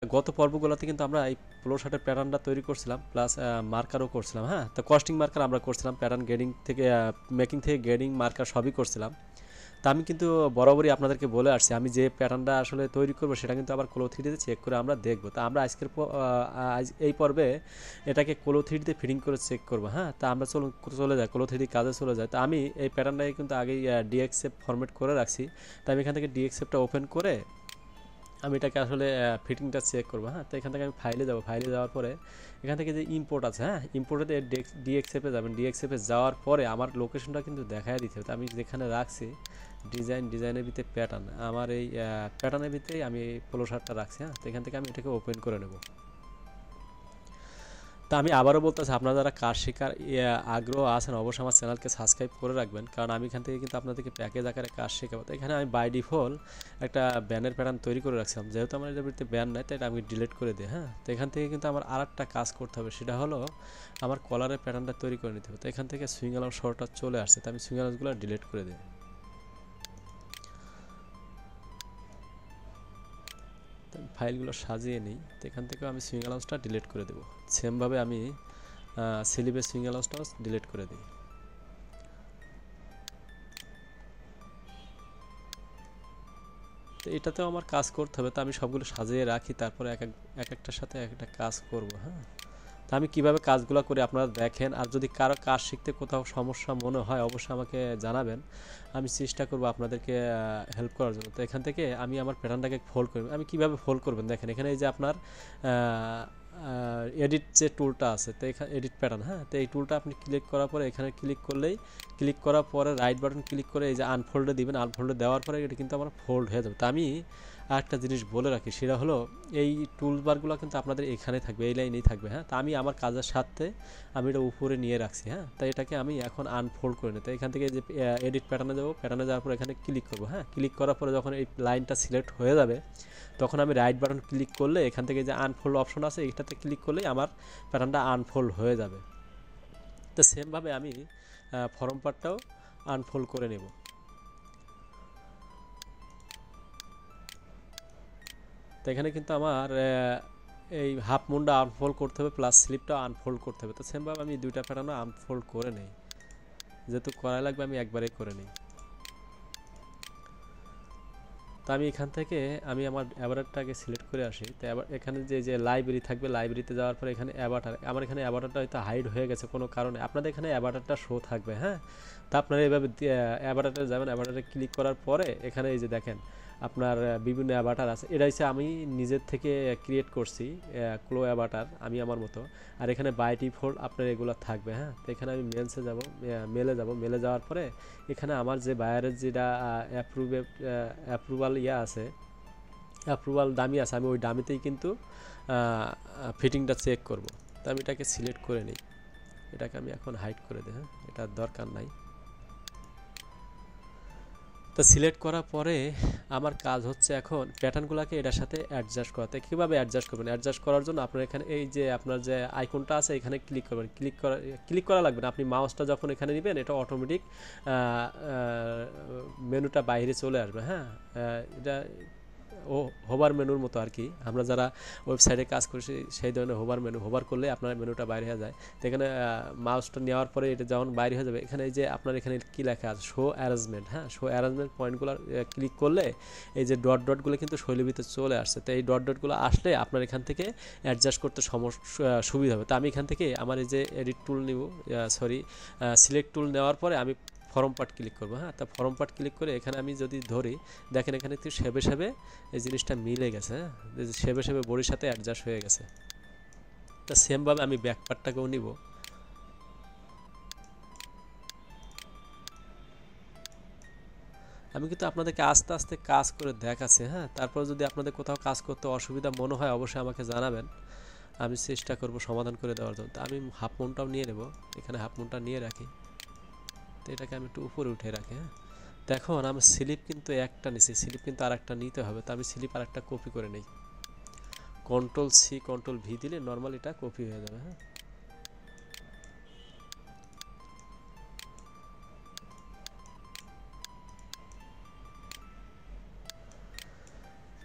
গত পর্বগুলোতে কিন্তু আমরা এই ফ্লো শার্টের প্যাটার্নটা তৈরি করছিলাম, প্লাস মার্কারও করছিলাম। হ্যাঁ, তো কস্টিং মার্কার আমরা করছিলাম, প্যাটার্ন গ্রেডিং থেকে মেকিং থেকে গ্রেডিং মার্কার সবই করছিলাম। তা আমি কিন্তু বরাবরই আপনাদেরকে বলে আসছি, আমি যে প্যাটার্নটা আসলে তৈরি করবো সেটা কিন্তু আবার কোলো থ্রিতে চেক করে আমরা দেখবো। তা আমরা এই পর্বে এটাকে কোলো থ্রিতে ফিটিং করে চেক করবো। হ্যাঁ, তা আমরা চলে যাই কোলো থ্রি কাজে চলে যায়। তা আমি এই প্যাটার্নটাকে কিন্তু আগেই ডিএক্সএফ ফরম্যাট করে রাখছি। তা আমি এখান থেকে ডিএক্সএফটা ওপেন করে আমি এটাকে আসলে ফিটিংটা চেক করবো। হ্যাঁ, তো এখান থেকে আমি ফাইলে যাব, ফাইলে যাওয়ার পরে এখান থেকে যে ইম্পোর্ট আছে, হ্যাঁ ইম্পোর্টে ডিএক্সএফে যাবেন, ডিএক্সএফে যাওয়ার পরে আমার লোকেশনটা কিন্তু দেখাই দিতে হবে। তো আমি যেখানে রাখছি ডিজাইনের ভিতরে প্যাটার্ন, আমার এই প্যাটার্নের ভিতরেই আমি এই পোলো শার্টটা রাখছি। হ্যাঁ, তো এখান থেকে আমি এটাকে ওপেন করে নেব। তা আমি আবারও বলতেছি, আপনারা যারা কাজ শেখার আগ্রহ আছেন অবশ্যই আমার চ্যানেলকে সাবস্ক্রাইব করে রাখবেন, কারণ আমি এখান থেকে কিন্তু আপনাদেরকে প্যাকেজ আকারে কাজ শেখাবো। তো এখানে আমি বাই ডিফল্ট একটা ব্যানের প্যাটার্ন তৈরি করে রাখছিলাম, যেহেতু আমার এটার ভিতরে ব্যান নাই তাই এটা আমি ডিলিট করে দিই। হ্যাঁ, তো এখান থেকে কিন্তু আমার আর একটা কাজ করতে হবে, সেটা হলো আমার কলারের প্যাটার্নটা তৈরি করে নিতে হবে। তো এখান থেকে সুইং অ্যালাউন্স শর্টটা চলে আসছে, তো আমি সুইং অ্যালাউন্সগুলো ডিলিট করে দিই। তো আমি ফাইলগুলো সাজিয়ে নিই, তো এখান থেকেও আমি সুইং অ্যালাউন্সটা ডিলিট করে দেবো। সেমভাবে আমি স্লিপের সুইং অ্যালাউন্সটাও ডিলিট করে দিই। তো এটাতেও আমার কাজ করতে হবে, তো আমি সবগুলো সাজিয়ে রাখি, তারপরে একটার সাথে এক একটা কাজ করব। হ্যাঁ, তো আমি কিভাবে কাজগুলো করি আপনারা দেখেন, আর যদি কারো কাজ শিখতে কোথাও সমস্যা মনে হয় অবশ্যই আমাকে জানাবেন, আমি চেষ্টা করব আপনাদেরকে হেল্প করার জন্য। তো এখান থেকে আমি আমার প্যাটার্নটাকে ফোল্ড করব। আমি কিভাবে ফোল্ড করবেন দেখেন, এখানে এই যে আপনার এডিট যে টুলটা আছে, তো এখানে এডিট প্যাটার্ন, হ্যাঁ তো এই টুলটা আপনি ক্লিক করার পরে এখানে ক্লিক করার পরে রাইট বাটন ক্লিক করে এই যে আনফোল্ডে দিবেন, আনফোল্ডে দেওয়ার পরে এটা কিন্তু আমার ফোল্ড হয়ে যাবে। তো আমি আরেকটা জিনিস বলে রাখি, সেটা হলো এই টুলবারগুলো কিন্তু আপনাদের এখানে থাকবে, এই লাইনেই থাকবে। হ্যাঁ, তা আমি আমার কাজের সাথে আমি এটা উপরে নিয়ে রাখছি। হ্যাঁ, তাই এটাকে আমি এখন আনফোল্ড করে নিই। তো এখান থেকে যে এডিট প্যাটার্নে যাবো, প্যাটার্নে যাওয়ার পর এখানে ক্লিক করবো। হ্যাঁ, ক্লিক করার পরে যখন এই লাইনটা সিলেক্ট হয়ে যাবে তখন আমি রাইট বাটন ক্লিক করলে এখান থেকে যে আনফোল্ড অপশন আছে এইটাতে ক্লিক করলেই আমার প্যাটার্নটা আনফোল্ড হয়ে যাবে। তো সেমভাবে আমি ফর্ম পার্টটাও আনফোল্ড করে নেব। তো এখানে কিন্তু আমার এই হাফ মুন্ডা আনফোল্ড করতে হবে, প্লাস স্লিপটাও আনফোল্ড করতে হবে। তো সেমভাবে আমি দুইটা প্যাটার্নও আনফোল্ড করে নেই, যেহেতু করা লাগবে আমি একবারেই করে নিই। তো আমি এখান থেকে আমি আমার অ্যাভাটারটাকে সিলেক্ট করে আসি। তো এখানে যে লাইব্রেরি থাকবে, লাইব্রেরিতে যাওয়ার পরে এখানে অ্যাভাটার, আমার এখানে অ্যাভাটারটা হয়তো হাইড হয়ে গেছে কোনো কারণে, আপনাদের এখানে অ্যাভাটারটা শো থাকবে। হ্যাঁ, তা আপনারা এইভাবে অ্যাভাটারে যাবেন, অ্যাভাটারে ক্লিক করার পরে এখানে এই যে দেখেন আপনার বিভিন্ন অ্যাভাটার আছে, এটা হচ্ছে আমি নিজের থেকে ক্রিয়েট করছি ক্লো অ্যাভাটার আমি আমার মতো। আর এখানে বাই ডিফল্ট আপনার এগুলো থাকবে। হ্যাঁ, তো এখানে আমি মেলে যাওয়ার পরে এখানে আমার যে বায়ারের যেটা অ্যাপ্রুভাল আছে, অ্যাপ্রুভাল দামি আছে, আমি ওই দামিতেই কিন্তু ফিটিংটা চেক করব। তো আমি এটাকে সিলেক্ট করে নিই, এটাকে আমি এখন হাইড করে দিই। হ্যাঁ, এটার দরকার নাই। তো সিলেক্ট করার পরে আমার কাজ হচ্ছে এখন প্যাটার্নগুলোকে এটার সাথে অ্যাডজাস্ট করাতে। কীভাবে অ্যাডজাস্ট করবেন, অ্যাডজাস্ট করার জন্য আপনার এখানে এই যে আপনার যে আইকনটা আছে এখানে ক্লিক করবেন। ক্লিক করা লাগবে না, আপনি মাউসটা যখন এখানে নেবেন এটা অটোমেটিক মেনুটা বাইরে চলে আসবে। হ্যাঁ, এটা ও হোভার মেনুর মতো আর কি, আমরা যারা ওয়েবসাইটে কাজ করছি সেই ধরনের হোভার করলে আপনার মেনুটা বাইরে হয়ে যায়। তো এখানে মাউসটা নেওয়ার পরে এটা যখন বাইরে হয়ে যাবে, এখানে এই যে আপনার এখানে কী লেখা আছে শো অ্যারেঞ্জমেন্ট। হ্যাঁ, শো অ্যারেঞ্জমেন্ট পয়েন্টগুলো ক্লিক করলে এই যে ডটগুলো কিন্তু শৈলীর ভিতরে চলে আসছে। তো এই ডটগুলো আসলে আপনার এখান থেকে অ্যাডজাস্ট করতে সুবিধা হবে। তো আমি এখান থেকে আমার এই যে এডিট টুল নিব, সিলেক্ট টুল নেওয়ার পরে আমি ফর্ম পার্ট ক্লিক করবো। হ্যাঁ, তা ফর্ম পার্ট ক্লিক করে এখানে আমি যদি ধরি, দেখেন এখানে একটু সেবে এই জিনিসটা মিলে গেছে। হ্যাঁ, সেবে বডির সাথে অ্যাডজাস্ট হয়ে গেছে। তা সেমভাবে আমি ব্যাক পার্টটাকেও নিব। আমি কিন্তু আপনাদেরকে আস্তে আস্তে কাজ করে দেখাচ্ছি। হ্যাঁ, তারপর যদি আপনাদের কোথাও কাজ করতে অসুবিধা মনে হয় অবশ্যই আমাকে জানাবেন, আমি চেষ্টা করব সমাধান করে দেওয়ার জন্য। তো আমি হাফ মুনটাও নিয়ে নেব, এখানে হাফ মুনটা নিয়ে রাখি। তো এটাকে আমি একটু উপরে উঠে রাখি। হ্যাঁ, দেখুন আমি স্লিপ কিন্তু একটা নিছি, স্লিপ কিন্তু আর একটা নিতে হবে। তো আমি স্লিপ আর একটা কপি করে নিই, কন্ট্রোল-সি কন্ট্রোল-ভি দিলে নর্মাল এটা কপি হয়ে যাবে। হ্যাঁ,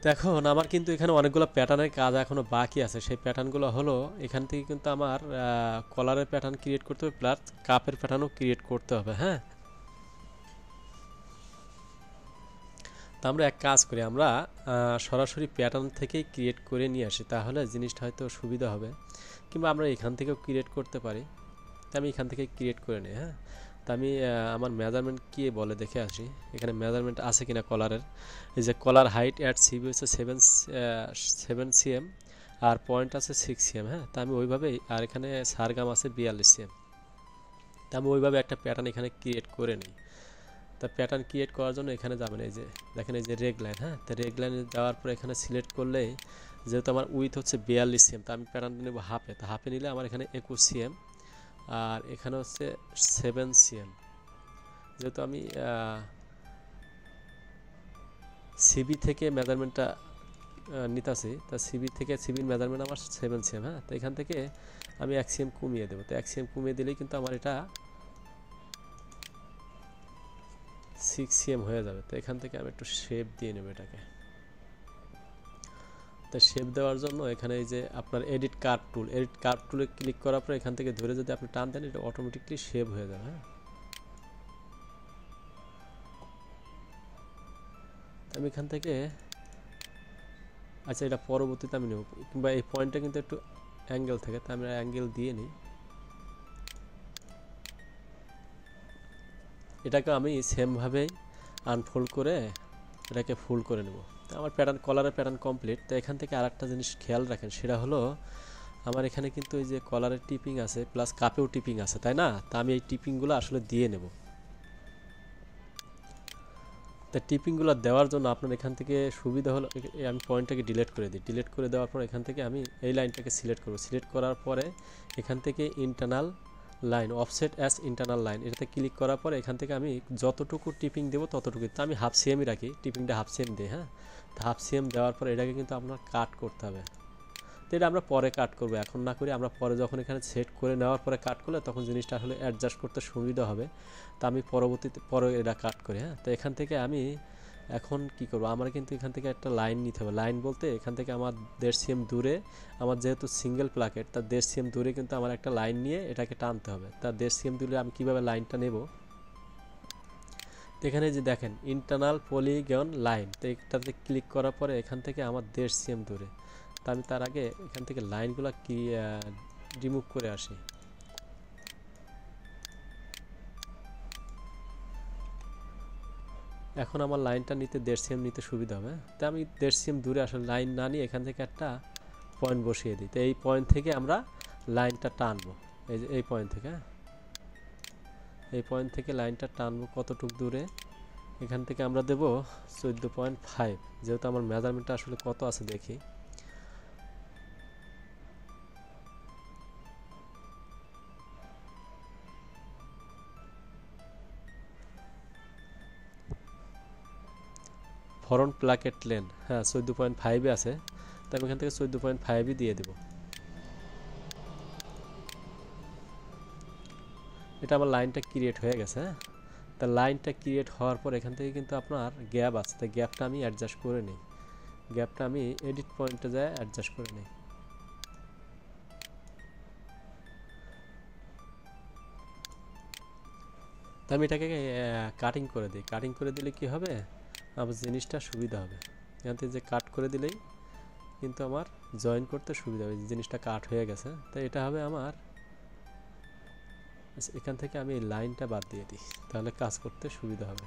তো এখন আমার কিন্তু এখানে অনেকগুলো প্যাটার্নের কাজ এখনও বাকি আছে। সেই প্যাটার্নগুলো হলো এখান থেকে কিন্তু আমার কলারের প্যাটার্ন ক্রিয়েট করতে হবে, প্লাস কাপের প্যাটার্নও ক্রিয়েট করতে হবে। হ্যাঁ, তো আমরা এক কাজ করি, আমরা সরাসরি প্যাটার্ন থেকেই ক্রিয়েট করে নিয়ে আসি, তাহলে জিনিসটা হয়তো সুবিধা হবে। কিংবা আমরা এখান থেকেও ক্রিয়েট করতে পারি। তো আমি এখান থেকে ক্রিয়েট করে নিই। হ্যাঁ, তো আমি আমার মেজারমেন্ট কী বলে দেখে আসি, এখানে মেজারমেন্ট আছে কিনা কলারের। এই যে কলার হাইট অ্যাট সিবি হচ্ছে 7 cm আর পয়েন্ট আছে 6 cm। হ্যাঁ, তো আমি ওইভাবেই, আর এখানে সারগাম আছে 42 cm। তো আমি ওইভাবে একটা প্যাটার্ন এখানে ক্রিয়েট করে নিই। তা প্যাটার্ন ক্রিয়েট করার জন্য এখানে যাবেন, এই যে দেখেন এই যে রেগ লাইন। হ্যাঁ, তো রেগ লাইনে যাওয়ার পর এখানে সিলেক্ট করলেই, যেহেতু আমার উইথ হচ্ছে 42 cm, তো আমি প্যাটার্নটা নেব হাফে। তো হাফে নিলে আমার এখানে 21 cm আর এখানে হচ্ছে 7 cm। যেহেতু আমি সিবি থেকে মেজারমেন্টটা নিতেছি, তা সিবি থেকে সিবির মেজারমেন্ট আমার 7 cm। হ্যাঁ, তো এখান থেকে আমি 1 cm কমিয়ে দেবো। তো 1 cm কমিয়ে দিলেই কিন্তু আমার এটা 6 cm হয়ে যাবে। তো এখান থেকে আমি একটু শেপ দিয়ে নেব এটাকে। তো শেপ দেওয়ার জন্য এখানে এই যে আপনার এডিট কার্ভ টুলে ক্লিক করার পর এখান থেকে ধরে যদি আপনি টান দেন, এটা অটোমেটিকলি শেপ হয়ে যাবে। হ্যাঁ, আমি এখান থেকে, আচ্ছা এটা পরবর্তীতে আমি নেব, কিংবা এই পয়েন্টটা কিন্তু একটু অ্যাঙ্গেল থাকে, তো আমরা অ্যাঙ্গেল দিয়ে নিই। এটাকে আমি সেমভাবেই আনফোল্ড করে এটাকে ফুল করে নেব। তো আমার প্যাটার্ন, কলারের প্যাটার্ন কমপ্লিট। তো এখান থেকে আরেকটা জিনিস খেয়াল রাখেন, সেটা হলো আমার এখানে কিন্তু এই যে কলারের টিপিং আছে, প্লাস কাপেও টিপিং আছে, তাই না? তা আমি এই টিপিংগুলো আসলে দিয়ে নেব। তা টিপিংগুলো দেওয়ার জন্য আপনার এখান থেকে সুবিধা হলো, আমি পয়েন্টটাকে ডিলিট করে দিই। ডিলিট করে দেওয়ার পর এখান থেকে আমি এই লাইনটাকে সিলেক্ট করব। সিলেক্ট করার পরে এখান থেকে internal line, offset as internal line, এটাতে ক্লিক করার পরে এখান থেকে আমি যতটুকু টিপিং দেবো ততটুকু, তো আমি হাফ সিএমই রাখি, টিপিংটা হাফ সিএম দিই। হ্যাঁ, তো হাফ সিএম দেওয়ার পরে এটাকে কিন্তু আপনার কাট করতে হবে। তো এটা আমরা পরে কাট করবো, এখন না করি, আমরা পরে যখন এখানে সেট করে নেওয়ার পরে কাট করলে তখন জিনিসটা আসলে অ্যাডজাস্ট করতে সুবিধা হবে। তো আমি পরবর্তীতে পরে এটা কাট করি। হ্যাঁ, তো এখান থেকে আমি এখন কি করব, আমার কিন্তু এখান থেকে একটা লাইন নিতে হবে। লাইন বলতে এখান থেকে আমার 1.5 cm দূরে, আমার যেহেতু সিঙ্গেল প্লাকেট, তার 1.5 cm দূরে কিন্তু আমার একটা লাইন নিয়ে এটাকে টানতে হবে। তার 1.5 cm দূরে আমি কিভাবে লাইনটা নেব, তো এখানে যে দেখেন ইন্টারনাল পলিগন লাইন, তো এটাতে ক্লিক করার পরে এখান থেকে আমার 1.5 cm দূরে। তা আমি তার আগে এখান থেকে লাইনগুলো কি রিমুভ করে আসি। এখন আমার লাইনটা নিতে 1.5 cm নিতে সুবিধা হবে। তো আমি 1.5 cm দূরে আসলে লাইন না নিয়ে এখান থেকে একটা পয়েন্ট বসিয়ে দিই। তো এই পয়েন্ট থেকে আমরা লাইনটা টানবো, এই যে এই পয়েন্ট থেকে, এই পয়েন্ট থেকে লাইনটা টানবো কতটুক দূরে, এখান থেকে আমরা দেব 14.5। যেহেতু আমার মেজারমেন্টটা আসলে কত আছে দেখি, ফরন্ট প্লাকেট লেন, হ্যাঁ 14.5 আছে। তো আমি এখান থেকে 14.5ই দিয়ে দেবো। এটা আমার লাইনটা ক্রিয়েট হয়ে গেছে। হ্যাঁ, তা লাইনটা ক্রিয়েট হওয়ার পর এখান থেকে কিন্তু আপনার গ্যাপ আছে, তো গ্যাপটা আমি অ্যাডজাস্ট করে নিই। গ্যাপটা আমি এডিট পয়েন্টে যায় অ্যাডজাস্ট করে নিই। তো আমি এটাকে কাটিং করে দিই। কাটিং করে দিলে কি হবে, আমার জিনিসটা সুবিধা হবে। এখান থেকে যে কাট করে দিলেই কিন্তু আমার জয়েন করতে সুবিধা হবে, জিনিসটা কাট হয়ে গেছে। তো এটা হবে আমার, এখান থেকে আমি এই লাইনটা বাদ দিয়ে দিই, তাহলে কাজ করতে সুবিধা হবে।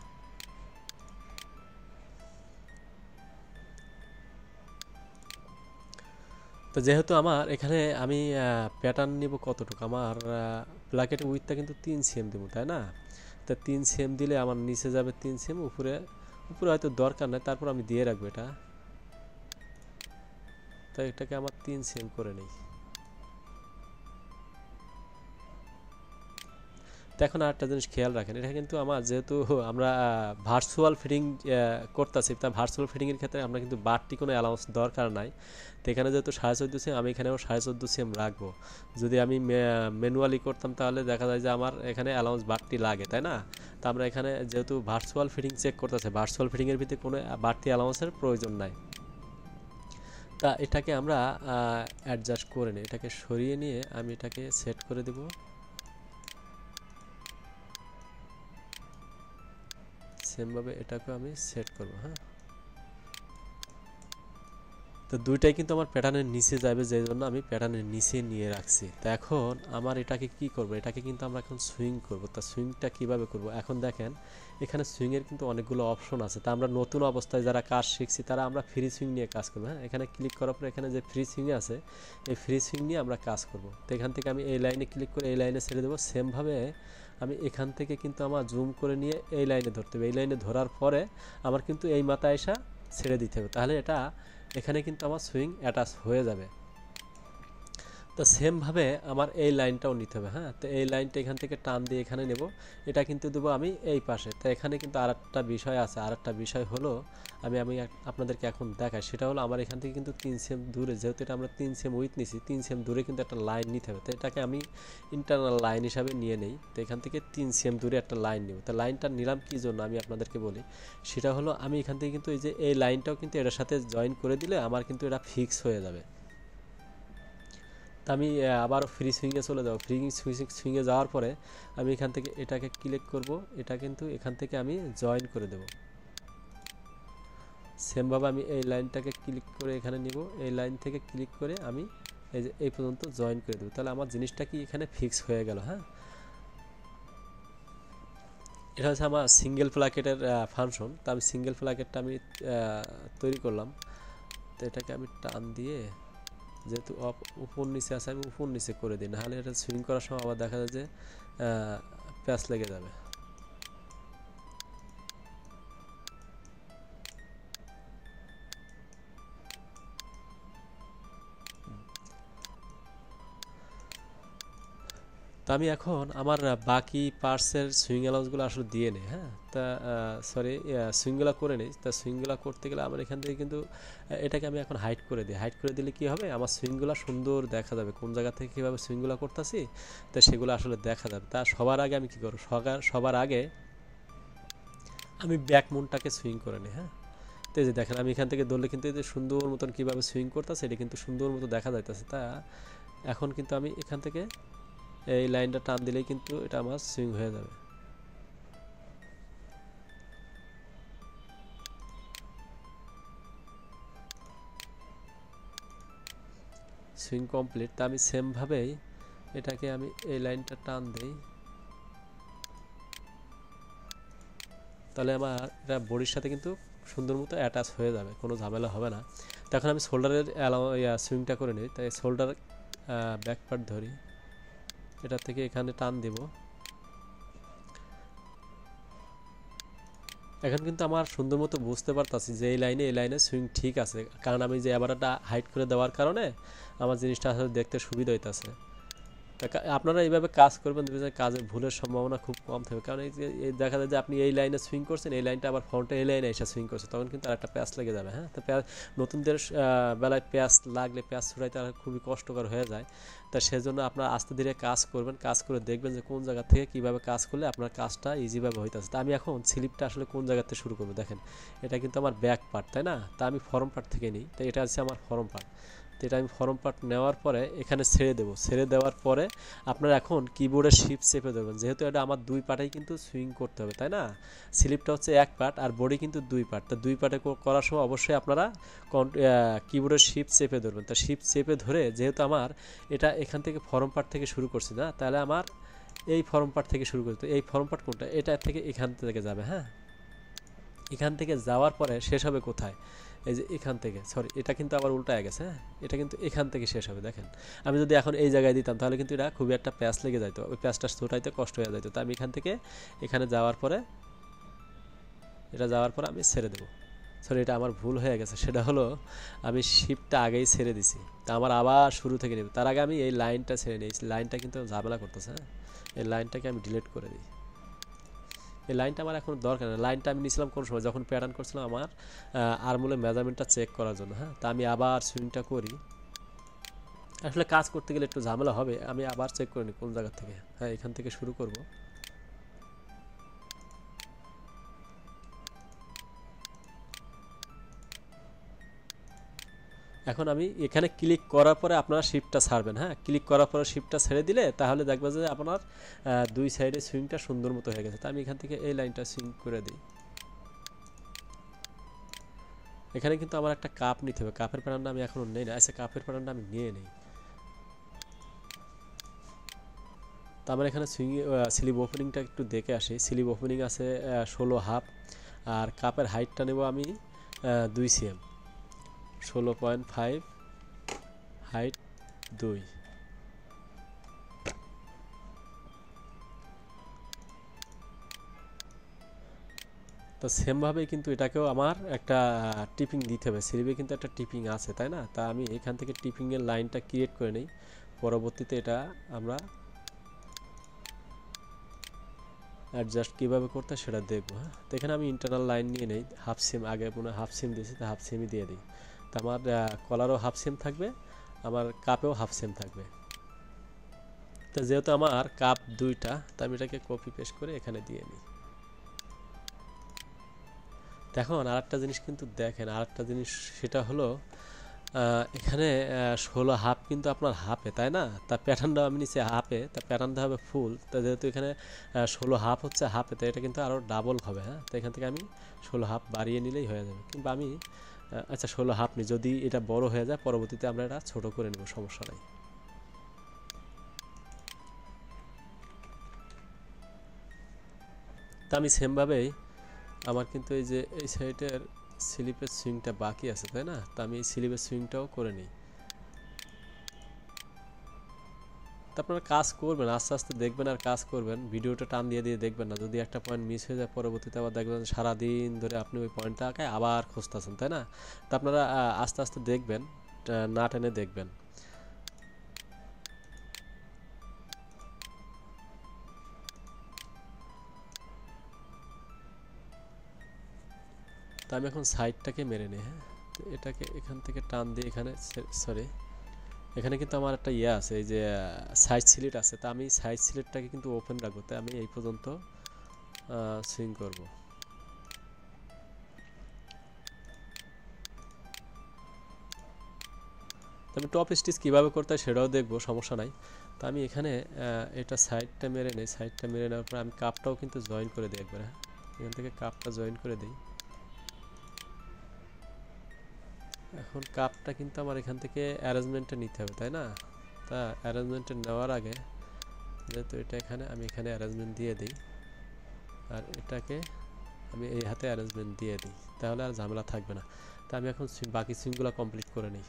তো যেহেতু আমার এখানে আমি প্যাটার্ন নিব কতটুকু, আমার প্লাকেটের উইথটা কিন্তু 3 cm দেবো, তাই না? তো 3 cm দিলে আমার নিচে যাবে 3 cm, উপরে উপরে হয়তো দরকার নাই, তারপর আমি দিয়ে রাখবো এটা। তো এটাকে আমার 3 cm করে নেই। তো এখন আরেকটা জিনিস খেয়াল রাখেন, এটা কিন্তু আমার যেহেতু আমরা ভার্চুয়াল ফিটিং করতেছি, তা ভার্চুয়াল ফিটিংয়ের ক্ষেত্রে আমরা কিন্তু বাড়তি কোনো অ্যালাউন্স দরকার নাই। তো এখানে যেহেতু 14.5 cm, আমি এখানেও 14.5 cm রাখবো। যদি আমি ম্যানুয়ালি করতাম তাহলে দেখা যায় যে আমার এখানে অ্যালাউন্স বাড়তি লাগে, তাই না? তো আমরা এখানে যেহেতু ভার্চুয়াল ফিটিং চেক করতেছে, ভার্চুয়াল ফিটিংয়ের ভিতরে কোনো বাড়তি অ্যালাউন্সের প্রয়োজন নাই। তা এটাকে আমরা অ্যাডজাস্ট করে নিই, এটাকে সরিয়ে নিয়ে আমি এটাকে সেট করে দেব। সেমভাবে এটাকেও আমি সেট করব। হ্যাঁ, তো দুইটাই কিন্তু আমার প্যাটার্নের নিচে যাবে, যেই জন্য আমি প্যাটার্নের নিচে নিয়ে রাখছি। তো এখন আমার এটাকে কি করব, এটাকে কিন্তু আমরা এখন সুইং করব। তা সুইংটা কিভাবে করব, এখন দেখেন এখানে সুইংয়ের কিন্তু অনেকগুলো অপশন আছে। তা আমরা নতুন অবস্থায় যারা কাজ শিখছি তারা আমরা ফ্রি সুইং নিয়ে কাজ করবো। হ্যাঁ, এখানে ক্লিক করার পর এখানে যে ফ্রি সুইং আছে এই ফ্রি সুইং নিয়ে আমরা কাজ করব। তো এখান থেকে আমি এই লাইনে ক্লিক করে এই লাইনে ছেড়ে দেবো। সেমভাবে আমি এখান থেকে কিন্তু আমার জুম করে নিয়ে এই লাইনে ধরতে হবে। এই লাইনে ধরার পরে আমার কিন্তু এই মাথায় এসে ছেড়ে দিতে হবে, তাহলে এটা এখানে কিন্তু আমার সুইং অ্যাটাচ হয়ে যাবে। তো সেমভাবে আমার এই লাইনটাও নিতে হবে। হ্যাঁ, তো এই লাইনটা এখান থেকে টান দিয়ে এখানে নেব, এটা কিন্তু দেবো আমি এই পাশে। তো এখানে কিন্তু আর একটা বিষয় আছে, আর একটা বিষয় হলো আমি আপনাদেরকে এখন দেখাই। সেটা হলো আমার এখান থেকে কিন্তু 3 সেম দূরে, যেহেতু এটা আমরা 3 সেম উইথ নিছি, 3 সেম দূরে কিন্তু একটা লাইন নিতে হবে। তো এটাকে আমি ইন্টারনাল লাইন হিসাবে নিয়ে নেই। তো এখান থেকে 3 সেম দূরে একটা লাইন নেব। তো লাইনটা নিলাম কী জন্য আমি আপনাদেরকে বলি। সেটা হলো আমি এখান থেকে কিন্তু এই যে এই লাইনটাও কিন্তু এটার সাথে জয়েন করে দিলে আমার কিন্তু এটা ফিক্স হয়ে যাবে। তা আমি আবার ফ্রি সুইংয়ে চলে যাব। ফ্রি সুইংয়ে যাওয়ার পরে আমি এখান থেকে এটাকে ক্লিক করব, এটা কিন্তু এখান থেকে আমি জয়েন করে দেব। সেমভাবে আমি এই লাইনটাকে ক্লিক করে এখানে নিব, এই লাইন থেকে ক্লিক করে আমি এই যে এই পর্যন্ত জয়েন করে দেবো। তাহলে আমার জিনিসটা কি এখানে ফিক্স হয়ে গেল। হ্যাঁ, এটা হচ্ছে আমার সিঙ্গেল প্লাকেটের ফাংশন। তা আমি সিঙ্গেল প্লাকেটটা আমি তৈরি করলাম। তো এটাকে আমি টান দিয়ে, যেহেতু উপর নিচে আছে আমি উপর নিচে করে দিই, নাহলে এটা সুইং করার সময় আবার দেখা যায় যে প্যাচ লেগে যাবে। তা আমি এখন আমার বাকি পার্টসের সুইং অ্যালাউন্সগুলো আসলে দিয়ে নিই। হ্যাঁ, তা সরি, সুইংগুলো করে নিই। তা সুইংগুলো করতে গেলে আমার এখান থেকে কিন্তু এটাকে আমি এখন হাইড করে দিই। হাইড করে দিলে কি হবে, আমার সুইংগুলো সুন্দর দেখা যাবে, কোন জায়গা থেকে কীভাবে সুইংগুলো করতেছি তা সেগুলো আসলে দেখা যাবে। তা সবার আগে আমি কী করব, সবার আগে আমি ব্যাক মুনটাকে সুইং করে নিই। হ্যাঁ, তো এই যে দেখেন আমি এখান থেকে ধরলে কিন্তু এই যে সুন্দর মতন কীভাবে সুইং করতেছে এটা কিন্তু সুন্দর মতো দেখা যাইতেছে। তা এখন কিন্তু আমি এখান থেকে এই লাইনটা টান দিলেই কিন্তু এটা আমার সুইং হয়ে যাবে। Swing complete. তা আমি সেমভাবেই এটাকে আমি এই লাইনটা টান দিই, তাহলে আমার এটা বডির সাথে কিন্তু সুন্দর মতো অ্যাটাচ হয়ে যাবে, কোনো ঝামেলা হবে না। তখন আমি শোল্ডারের সুইংটা করে নিই। তাই শোল্ডার ব্যাক পার্ট ধরি, এটা থেকে এখানে টান দিব। এখন কিন্তু আমার সুন্দর মতো বুঝতে পারতাছি যে এই লাইনে সুইং ঠিক আছে, কারণ আমি যে এবারটা হাইট করে দেওয়ার কারণে আমার জিনিসটা আসলে দেখতে সুবিধা হইতাছে। আপনারা এইভাবে কাজ করবেন, দেখবেন যে কাজের ভুলের সম্ভাবনা খুব কম থাকবে। কারণ এই যে দেখা যায় যে আপনি এই লাইনে সুইং করছেন, এই লাইনটা আবার ফ্রন্টে এই লাইনে এসে সুইং করছে, তখন কিন্তু আর একটা প্যাচ লেগে যাবে। হ্যাঁ, তো নতুনদের বেলায় প্যাচ লাগলে প্যাচ ছুড়াইতে আর খুবই কষ্টকর হয়ে যায়। তা সেজন্য আপনারা আস্তে ধীরে কাজ করবেন, কাজ করে দেখবেন যে কোন জায়গা থেকে কীভাবে কাজ করলে আপনার কাজটা ইজিভাবে হইতেছে। তা আমি এখন স্লিপটা আসলে কোন জায়গাতে শুরু করবো, দেখেন এটা কিন্তু আমার ব্যাক পার্ট, তাই না? তা আমি ফরম পার্ট থেকে নিই। তো এটা হচ্ছে আমার ফরম পার্ট। তো এটা আমি ফরম পার্ট নেওয়ার পরে এখানে ছেড়ে দেবো। ছেড়ে দেওয়ার পরে আপনারা এখন কিবোর্ডের শিফট চেপে ধরবেন, যেহেতু এটা আমার দুই পার্টেই কিন্তু সুইং করতে হবে, তাই না? স্লিপটা হচ্ছে এক পার্ট আর বডি কিন্তু দুই পার্ট। তো দুই পার্টে করার সময় অবশ্যই আপনারা কিবোর্ডের শিফট চেপে ধরবেন। তো শিফট চেপে ধরে, যেহেতু আমার এটা এখান থেকে ফরম পার্ট থেকে শুরু করছি না, তাহলে আমার এই ফরম পার্ট থেকে শুরু করতে, এই ফরম পার্ট কোনটা, এটা থেকে এখান থেকে যাবে। হ্যাঁ, এখান থেকে যাওয়ার পরে শেষ হবে কোথায়, এই যে এখান থেকে, সরি এটা কিন্তু আবার উল্টায় গেছে। হ্যাঁ, এটা কিন্তু এখান থেকে শেষ হবে। দেখেন আমি যদি এখন এই জায়গায় দিতাম তাহলে কিন্তু এটা খুবই একটা প্যাচ লেগে যাইতো, ওই প্যাচটা ছোটাইতে কষ্ট হয়ে যাইতো। তো আমি এখান থেকে এখানে যাওয়ার পরে, এটা যাওয়ার পরে আমি ছেড়ে দেবো। সরি, এটা আমার ভুল হয়ে গেছে, সেটা হলো আমি শিপটা আগেই ছেড়ে দিছি। তা আমার আবার শুরু থেকে নেব, তার আগে আমি এই লাইনটা ছেড়ে নিই। লাইনটা কিন্তু ঝামেলা করতেছে। হ্যাঁ, এই লাইনটাকে আমি ডিলিট করে দিই। এই লাইনটা আমার এখন দরকার নেই। লাইনটা আমি নিয়েছিলাম কোন সময়, যখন প্যাটার্ন করছিলাম আমার আর্মহোলের মেজারমেন্টটা চেক করার জন্য। হ্যাঁ, তা আমি আবার সুইংটা করি। আসলে কাজ করতে গেলে একটু ঝামেলা হবে, আমি আবার চেক করে নিই কোন জায়গা থেকে। হ্যাঁ, এখান থেকে শুরু করব। এখন আমি এখানে ক্লিক করার পরে আপনারা শিফটটা ছাড়বেন, হ্যাঁ, ক্লিক করার পরে শিফটটা ছেড়ে দিলে তাহলে দেখবেন যে আপনার দুই সাইডে সুইংটা সুন্দর মতো হয়ে গেছে। তো আমি এখান থেকে এই লাইনটা সুইং করে দিই। এখানে কিন্তু আমার একটা কাপ নিতে হবে, কাপের প্যাটার্নটা আমি এখনও নেই না। আচ্ছা, কাপের প্যাটার্নটা আমি নিয়ে নিই। তো আমার এখানে সুইং স্লিভ ওপেনিংটা একটু দেখে আসি। স্লিভ ওপেনিং আছে 16.5, আর কাপের হাইটটা নেব আমি 2 cm, 16.5 হাইট 2। তো সেমভাবেই কিন্তু এটাকেও আমার একটা টিপিং দিতে হবে। স্লিভে কিন্তু একটা টিপিং আছে, তাই না? তা আমি এখান থেকে টিপিংয়ের লাইনটা ক্রিয়েট করে নিই, পরবর্তীতে এটা আমরা অ্যাডজাস্ট কীভাবে করতে সেটা দেখবো। হ্যাঁ, তো এখানে আমি ইন্টারনাল লাইন নিয়ে নেই, হাফ সিম, আগে মনে হাফ সিম দিয়েছি, তো হাফ সিমই দিয়ে দিই। তো আমার কলারও হাফ সিম থাকবে, আমার কাপেও হাফ সিম থাকবে। তো যেহেতু আমার কাপ দুইটা, তো আমি এটাকে কপি পেস্ট করে এখানে দিয়ে নিই। দেখুন আরেকটা জিনিস কিন্তু দেখেন, আরেকটা জিনিস সেটা হলো এখানে 16.5 কিন্তু আপনার হাফে, তাই না? তা প্যাটার্নটা আমি নিচে হাফে, তা প্যাটার্নটা হবে ফুল। তা যেহেতু এখানে 16.5 হচ্ছে হাফে, তো এটা কিন্তু আরও ডাবল হবে। হ্যাঁ, তো এখান থেকে আমি 16.5 বাড়িয়ে নিলেই হয়ে যাবে। কিংবা আমি আচ্ছা 16.5 নিই, যদি এটা বড় হয়ে যায় পরবর্তীতে আমরা এটা ছোট করে নেব, সমস্যা নাই। তা আমি সেমভাবেই আমার কিন্তু এই যে এই সাইডের স্লিপের সুইংটা বাকি আছে, তাই না? তো আমি এই স্লিপের সুইংটাও করে নিই। তো আপনারা কাজ করবেন, আস্তে আস্তে দেখবেন আর কাজ করবেন, ভিডিওটা টান দিয়ে দিয়ে দেখবেন না। যদি একটা পয়েন্ট মিস হয়ে যায় পরবর্তীতে আবার দেখবেন সারাদিন ধরে আপনি ওই পয়েন্টটাকে আবার খুঁজতেছেন, তাই না? তো আপনারা আস্তে আস্তে দেখবেন, না টেনে দেখবেন। তো আমি এখন সাইডটাকে মেরে নিই। হ্যাঁ, তো এটাকে এখান থেকে টান দিয়ে এখানে, সরি, এখানে কিন্তু আমার একটা ইয়ে আছে, এই যে সাইড সিলেট আছে। তা আমি সাইড সিলেটটাকে কিন্তু ওপেন রাখবো, তাই আমি এই পর্যন্ত সুইং করব। তো আমি টপ স্টিচ কীভাবে করতে হয় সেটাও দেখবো, সমস্যা নাই। তো আমি এখানে এটা সাইডটা মেরে নিই। সাইডটা মেরে নেওয়ার পর আমি কাপটাও কিন্তু জয়েন করে দিই একবার। হ্যাঁ, এখান থেকে কাপটা জয়েন করে দিই। এখন কাপটা কিন্তু আমার এখান থেকে অ্যারেঞ্জমেন্টটা নিতে হবে, তাই না? তা অ্যারেঞ্জমেন্টটা নেওয়ার আগে যেহেতু এটা এখানে, আমি এখানে অ্যারেঞ্জমেন্ট দিয়ে দিই, আর এটাকে আমি এই হাতে অ্যারেঞ্জমেন্ট দিয়ে দিই, তাহলে আর ঝামেলা থাকবে না। তা আমি এখন বাকি সুইংগুলো কমপ্লিট করে নিই।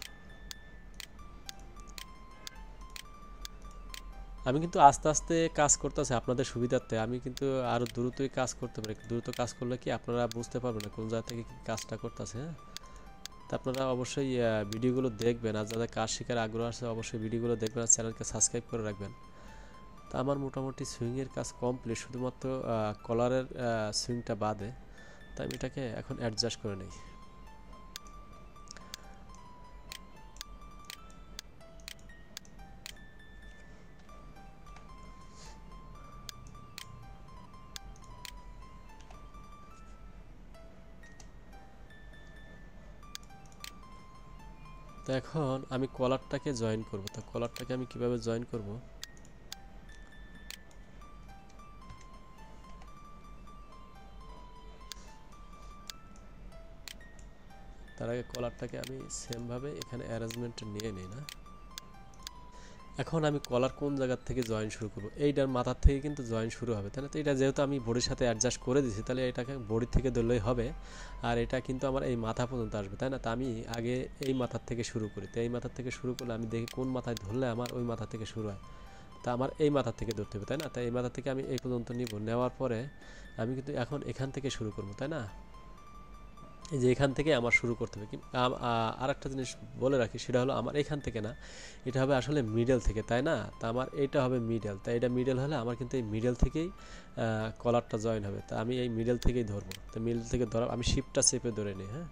আমি কিন্তু আস্তে আস্তে কাজ করতেছি আপনাদের সুবিধার্থে। আমি কিন্তু আরও দ্রুতই কাজ করতে পারি। দ্রুত কাজ করলে কি আপনারা বুঝতে পারবেন না কোন জায়গা থেকে কি কাজটা করতেছে। হ্যাঁ, তা আপনারা অবশ্যই ভিডিওগুলো দেখবেন, আর যাদের কাজ শেখার আগ্রহ আছে অবশ্যই ভিডিওগুলো দেখবেন আর চ্যানেলকে সাবস্ক্রাইব করে রাখবেন। তা আমার মোটামুটি সুইংয়ের কাজ কমপ্লিট, শুধুমাত্র কলারের সুইংটা বাদে। তাই আমি এটাকে এখন অ্যাডজাস্ট করে নিই। তো এখন আমি কলারটাকে জয়েন করব। তো কলারটাকে আমি কিভাবে জয়েন করব? তার আগে কলারটাকে আমি সেমভাবে এখানে অ্যারেঞ্জমেন্টটা নিয়ে নিই না। এখন আমি কলার কোন জায়গার থেকে জয়েন শুরু করব? এইটার মাথার থেকে কিন্তু জয়েন শুরু হবে, তাই না? তো এটা যেহেতু আমি বডির সাথে অ্যাডজাস্ট করে দিয়েছি, তাহলে এটাকে বডি থেকে ধরলেই হবে। আর এটা কিন্তু আমার এই মাথা পর্যন্ত আসবে, তাই না? তো আমি আগে এই মাথার থেকে শুরু করি। তো এই মাথার থেকে শুরু করলে আমি দেখি কোন মাথায় ধরলে আমার ওই মাথা থেকে শুরু হয়। তা আমার এই মাথার থেকে ধরতে হবে, তাই না? তাই এই মাথা থেকে আমি এই পর্যন্ত নিব, নেওয়ার পরে আমি কিন্তু এখন এখান থেকে শুরু করব, তাই না? এই যে এখান থেকে আমার শুরু করতে হবে। আর একটা জিনিস বলে রাখি, সেটা হলো আমার এখান থেকে না, এটা হবে আসলে মিডল থেকে, তাই না? তা আমার এটা হবে মিডল, তাই এটা মিডল হলে আমার কিন্তু এই মিডল থেকেই কলারটা জয়েন হবে। তা আমি এই মিডল থেকেই ধরবো। তো মিডল থেকে ধরা আমি শিপটা চেপে ধরে নিই। হ্যাঁ,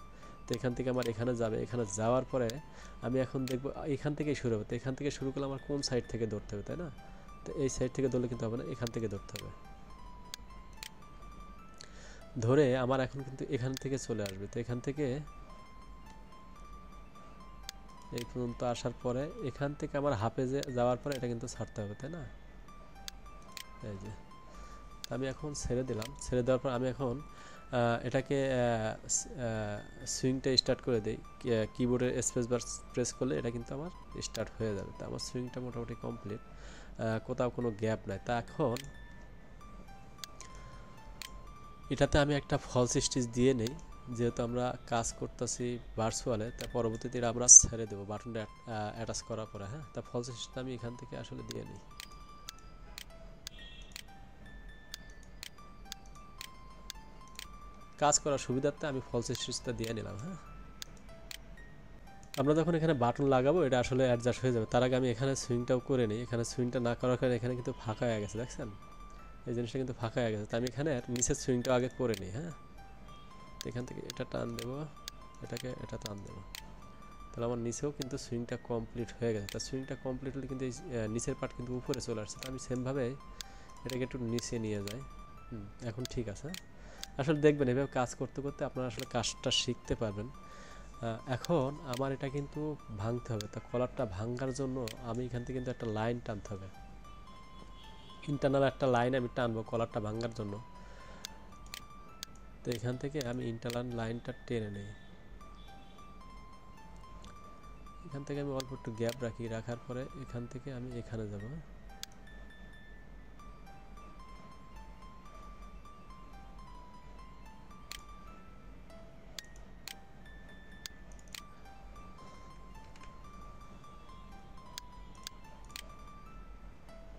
তো এখান থেকে আমার এখানে যাবে, এখানে যাওয়ার পরে আমি এখন দেখবো এখান থেকেই শুরু হবে। তো এখান থেকে শুরু করলে আমার কোন সাইড থেকে ধরতে হবে, তাই না? তো এই সাইড থেকে ধরলে কিন্তু হবে না, এখান থেকে ধরতে হবে। ধরে আমার এখন কিন্তু এখান থেকে চলে আসবে। তো এখান থেকে এই পর্যন্ত আসার পরে এখান থেকে আমার হাফে যাওয়ার পরে এটা কিন্তু ছাড়তে হবে, তাই না? এই যে আমি এখন ছেড়ে দিলাম, ছেড়ে দেওয়ার পর আমি এখন এটাকে সুইংটা স্টার্ট করে দিই। কিবোর্ডের স্পেস বার প্রেস করলে এটা কিন্তু আমার স্টার্ট হয়ে যাবে। তা আমার সুইংটা মোটামুটি কমপ্লিট, কোথাও কোনো গ্যাপ নাই। তা এখন এটাতে আমি একটা ফলস স্টিচ দিয়ে নেই, যেহেতু আমরা কাজ করতেছি ভার্চুয়ালে, তা পরবর্তীতে এটা আমরা ছেড়ে দেবো বাটনটা অ্যাটাচ করার পরে। হ্যাঁ, তা ফলস স্টিচটা আমি এখান থেকে আসলে দিয়ে নিই। কাজ করার সুবিধার্থে আমি ফলস স্টিচটা দিয়ে নিলাম। হ্যাঁ, আমরা যখন এখানে বাটন লাগাবো এটা আসলে অ্যাডজাস্ট হয়ে যাবে। তার আগে আমি এখানে সুইংটাও করে নিই। এখানে সুইংটা না করার কারণে এখানে কিন্তু ফাঁকা হয়ে গেছে, দেখছেন? এই জিনিসটা কিন্তু ফাঁকা হয়ে গেছে। তো আমি এখানে নিচের সুইংটাও আগে করে নিই। হ্যাঁ, তো এখান থেকে এটা টান দেবো, এটাকে এটা টান দেবো, তাহলে আমার নিচেও কিন্তু সুইংটা কমপ্লিট হয়ে গেছে। তা সুইংটা কমপ্লিট হলে কিন্তু এই নিচের পার্ট কিন্তু উপরে চলে আসছে। আমি সেমভাবে এটাকে একটু নিচে নিয়ে যাই। এখন ঠিক আছে। আসলে দেখবেন এভাবে কাজ করতে করতে আপনারা আসলে কাজটা শিখতে পারবেন। এখন আমার এটা কিন্তু ভাঙতে হবে। তা কলারটা ভাঙার জন্য আমি এখান থেকে কিন্তু একটা লাইন টানতে হবে, ইন্টারনাল একটা লাইন আমি টানবো কলারটা ভাঙার জন্য। তো এখান থেকে আমি ইন্টারনাল লাইনটা টেনে নিই। এখান থেকে আমি অল্প একটু গ্যাপ রাখি, রাখার পরে এখান থেকে আমি এখানে যাব।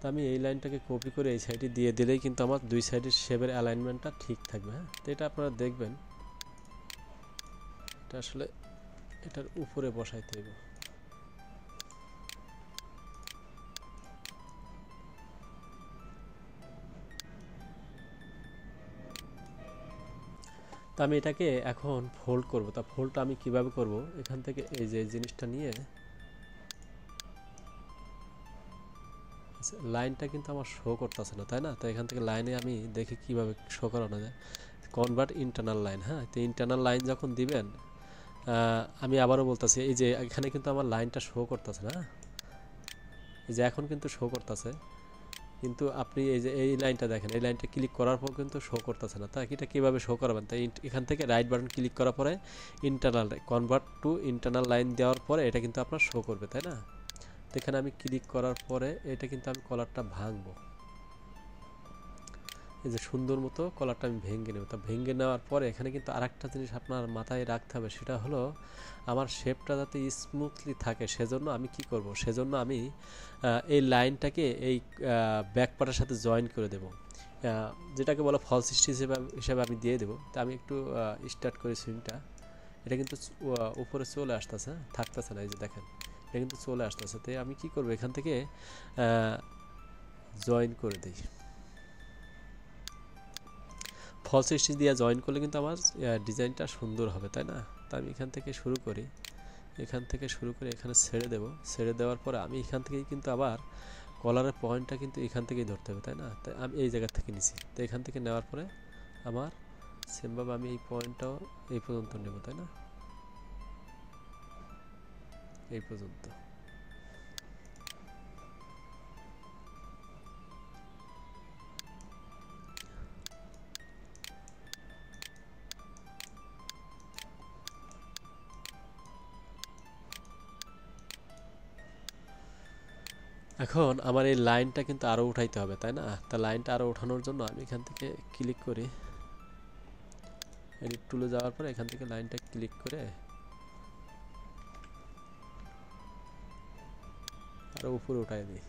তো আমি এই লাইনটাকে কপি করে এই সাইডে দিয়ে দিলেই কিন্তু আমার দুই সাইডের শেপের অ্যালাইনমেন্টটা ঠিক থাকবে। হ্যাঁ, তো এটা আপনারা দেখবেন, এটা আসলে এটার উপরে বসাইতে হবে। তা আমি এটাকে এখন ফোল্ড করব। তা ফোল্ডটা আমি কিভাবে করব, এখান থেকে এই যে জিনিসটা নিয়ে লাইনটা কিন্তু আমার শো করতেছে না, তাই না? তো এখান থেকে লাইনে আমি দেখি কিভাবে শো করানো যায়। Convert internal line. হ্যাঁ, তো ইন্টারনাল লাইন যখন দিবেন, আমি আবারও বলতেছি, এই যে এখানে কিন্তু আমার লাইনটা শো করতেছে না। এই যে এখন কিন্তু শো করতেছে, কিন্তু আপনি এই যে এই লাইনটা দেখেন, এই লাইনটা ক্লিক করার পর কিন্তু শো করতেছে না। তাই এটা কীভাবে শো করাবেন? তাই এখান থেকে রাইট বাটন ক্লিক করার পরে internal convert to internal line দেওয়ার পরে এটা কিন্তু আপনার শো করবে, তাই না? তো এখানে আমি ক্লিক করার পরে এটা কিন্তু আমি কলারটা ভাঙবো। এই যে সুন্দর মতো কলারটা আমি ভেঙে নেব। তা ভেঙে নেওয়ার পরে এখানে কিন্তু আরেকটা জিনিস আপনার মাথায় রাখতে হবে, সেটা হলো আমার শেপটা যাতে স্মুথলি থাকে। সেজন্য আমি কি করব, সেজন্য আমি এই লাইনটাকে এই ব্যাক পার্টের সাথে জয়েন করে দেব, যেটাকে বলে ফলস স্টিচ হিসেবে আমি দিয়ে দেবো। তা আমি একটু স্টার্ট করি সুইংটা। এটা কিন্তু উপরে চলে আসতেছে, থাকতেছে না। এই যে দেখেন, এটা কিন্তু চলে আসতেছে। তাই আমি কি করব, এখান থেকে জয়েন করে দিই। ফলস স্টিচ দিয়ে জয়েন করলে কিন্তু আমার ডিজাইনটা সুন্দর হবে, তাই না? তো আমি এখান থেকে শুরু করি, এখান থেকে শুরু করে এখানে ছেড়ে দেব। ছেড়ে দেওয়ার পরে আমি এখান থেকেই কিন্তু আবার কলারের পয়েন্টটা কিন্তু এখান থেকেই ধরতে হবে, তাই না? তাই আমি এই জায়গা থেকে নিছি। তো এখান থেকে নেওয়ার পরে আমার সেমভাবে আমি এই পয়েন্টটাও এই পর্যন্ত নেব, তাই না? এই পর্যন্ত। এখন আমার এই লাইনটা কিন্তু আরও উঠাইতে হবে, তাই না? তা লাইনটা আরও ওঠানোর জন্য আমি এখান থেকে ক্লিক করি, এডিট টুলে যাওয়ার পরে এখান থেকে লাইনটা ক্লিক করে আরও উপরে উঠাই দিই।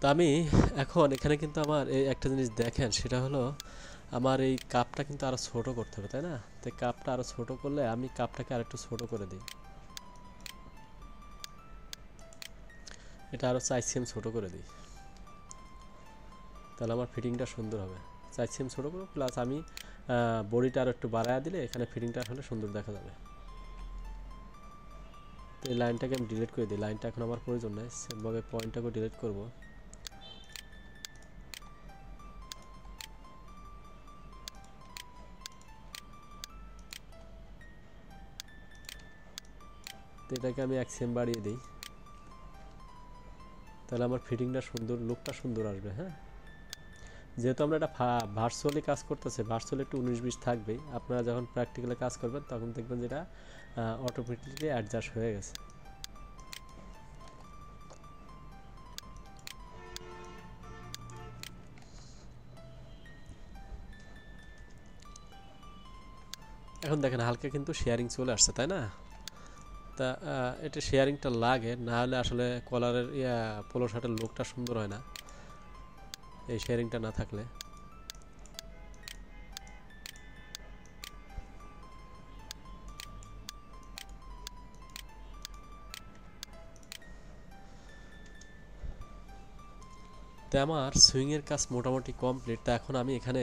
তো আমি এখন এখানে কিন্তু আমার এই একটা জিনিস দেখেন, সেটা হলো আমার এই কাপটা কিন্তু আরো ছোট করতে হবে, তাই না? তো কাপটা আরো ছোট করলে আমি কাপটাকে আরেকটু ছোট করে দিই, এটা আরো 4 সেম ছোট করে দিই, তাহলে আমার ফিটিংটা সুন্দর হবে। 4 সেম ছোট করবো, প্লাস আমি বডিটা আরো একটু বাড়ায় দিলে এখানে ফিটিংটা আসলে সুন্দর দেখা যাবে। তো এই লাইনটাকে আমি ডিলিট করে দিই, লাইনটা এখন আমার প্রয়োজন নেই, সেমভাবে পয়েন্টটাকে ডিলিট করব। তো এটাকে আমি 1 সেম বাড়িয়ে দিই, তাহলে আমার ফিটিংটা সুন্দর, লুকটা সুন্দর আসবে। হ্যাঁ, যেহেতু আমরা এটা ভার্চুয়ালি কাজ করতেছে, ভার্চুয়ালি একটু 19-20 থাকবেই। আপনারা যখন প্র্যাকটিক্যালে কাজ করবেন তখন দেখবেন যেটা অটোমেটিকলি অ্যাডজাস্ট হয়ে গেছে। এখন দেখেন হালকা কিন্তু শেয়ারিং চলে আসছে, তাই না? তা এটা শেয়ারিংটা লাগে, না হলে আসলে কলারের পোলো শার্টের লুকটা সুন্দর হয় না এই শেয়ারিংটা না থাকলে। তো আমার সুইংয়ের কাজ মোটামুটি কমপ্লিট। তা এখন আমি এখানে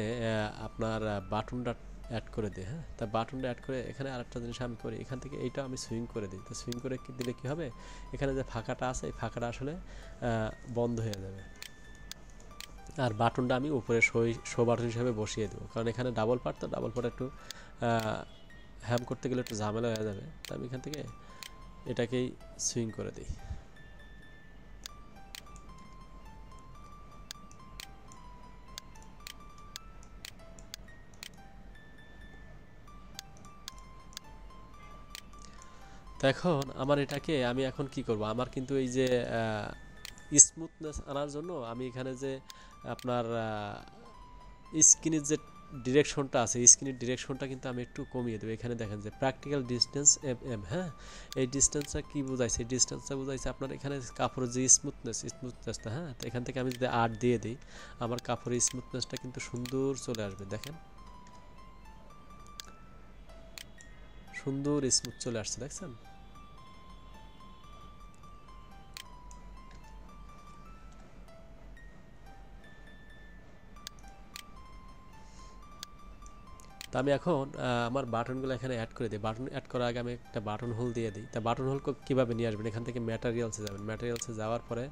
আপনার বাটনটা অ্যাড করে দিই। হ্যাঁ, তা বাটনটা অ্যাড করে এখানে আরেকটা জিনিস আমি করি, এখান থেকে এইটা আমি সুইং করে দিই। তো সুইং করে দিলে কী হবে, এখানে যে ফাঁকাটা আছে এই ফাঁকাটা আসলে বন্ধ হয়ে যাবে। আর বাটনটা আমি উপরে শো বাটন হিসেবে বসিয়ে দেবো, কারণ এখানে ডাবল পার্ট, তো ডাবল পার্ট একটু হ্যাম করতে গেলে একটু ঝামেলা হয়ে যাবে। তো আমি এখান থেকে এটাকেই সুইং করে দিই। তো এখন আমার এটাকে আমি এখন কি করব, আমার কিন্তু এই যে স্মুথনেস আনার জন্য আমি এখানে যে আপনার স্ক্রিনের যে ডিরেকশনটা আছে, স্ক্রিনের ডিরেকশনটা কিন্তু আমি একটু কমিয়ে দেবো। এখানে দেখেন যে প্র্যাকটিক্যাল ডিস্টেন্স এম, হ্যাঁ, এই ডিস্টেন্সটা কি বোঝাইছে, এই ডিস্টেন্সটা বোঝাইছে আপনার এখানে কাপড়ের যে স্মুথনেসটা। হ্যাঁ, তো এখান থেকে আমি যদি 8 দিয়ে দিই, আমার কাপড়ের স্মুথনেসটা কিন্তু সুন্দর চলে আসবে। দেখেন সুন্দর স্মুথ চলে আসছে, দেখছেন? তো আমি এখন আমার বাটনগুলো এখানে অ্যাড করে দিই। বাটন অ্যাড করার আগে আমি একটা বাটন হোল দিয়ে দিই। তা বাটন হোল কীভাবে নিয়ে আসবেন, এখান থেকে ম্যাটেরিয়ালসে যাবেন, ম্যাটেরিয়ালসে যাওয়ার পরে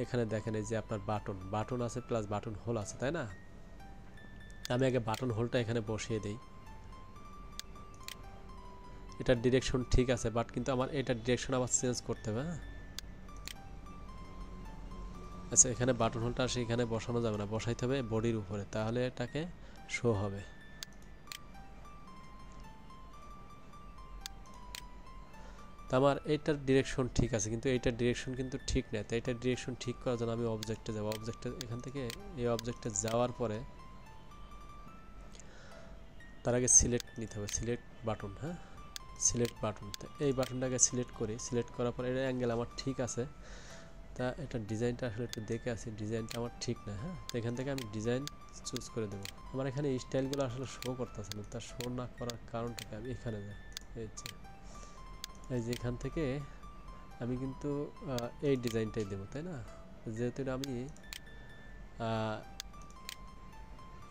এখানে দেখেন এই যে আপনার বাটন আছে প্লাস বাটন হোল আছে, তাই না? আমি আগে বাটন হোলটা এখানে বসিয়ে দিই। এটার ডিরেকশন ঠিক আছে, বাট কিন্তু আমার এটার ডিরেকশন আবার চেঞ্জ করতে হবে। হ্যাঁ, আচ্ছা, এখানে বাটন হোলটা আসে এখানে বসানো যাবে না, বসাইতে হবে বডির উপরে, তাহলে এটাকে শো হবে। তো আমার এইটার ডিরেকশন ঠিক আছে, কিন্তু এইটার ডিরেকশন কিন্তু ঠিক নেই। তো এইটার ডিরেকশন ঠিক করার জন্য আমি অবজেক্টে যাব, অবজেক্টে এখান থেকে এই অবজেক্টে যাওয়ার পরে তার আগে সিলেক্ট নিতে হবে, সিলেক্ট বাটন। হ্যাঁ, সিলেক্ট বাটন, তো এই বাটনটাকে সিলেক্ট করি, সিলেক্ট করার পরে এর অ্যাঙ্গেল আমার ঠিক আছে। তা এটা ডিজাইনটা আসলে একটু দেখে আসি, ডিজাইনটা আমার ঠিক না। হ্যাঁ, তো এখান থেকে আমি ডিজাইন চুজ করে দেবো। আমার এখানে এই স্টাইলগুলো আসলে শো করতেছে না, তা শো না করার কারণটাকে আমি এখানে যাই, এই যে এখান থেকে আমি কিন্তু এই ডিজাইনটাই দেবো, তাই না? যেহেতু এটা আমি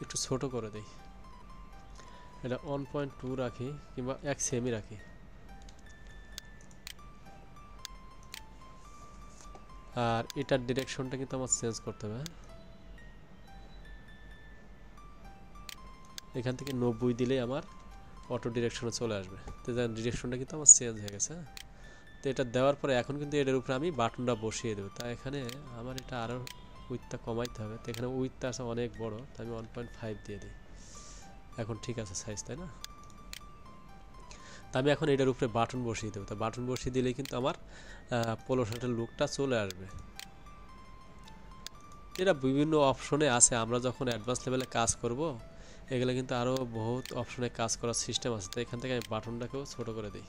একটু ছোট করে দিই, এটা 1.2 রাখি কিংবা 1 সেমি রাখি। আর এটার ডিরেকশনটা কিন্তু আমার চেঞ্জ করতে হবে। এখান থেকে 90 দিলেই আমার অটো ডিরেকশনে চলে আসবে। তো ডিরেকশনটা কিন্তু আমার চেঞ্জ হয়ে গেছে। তো এটা দেওয়ার পরে এখন কিন্তু এটার উপরে আমি বাটনটা বসিয়ে দেবো। তা এখানে আমার এটা আরও উইথটা কমাইতে হবে। তো এখানে উইথটা আছে অনেক বড়, তো আমি 1.5 দিয়ে দিই। এখন ঠিক আছে সাইজ, তাই না? তা আমি এখন এটার উপরে বাটন বসিয়ে দেবো। তা বাটন বসিয়ে দিলেই কিন্তু আমার পোলো শার্টের লুকটা চলে আসবে। এটা বিভিন্ন অপশনে আছে, আমরা যখন অ্যাডভান্স লেভেলে কাজ করব এগুলো কিন্তু আরও বহুত অপশনে কাজ করার সিস্টেম আছে। তো এখান থেকে আমি বাটনটাকেও ছোট করে দিই,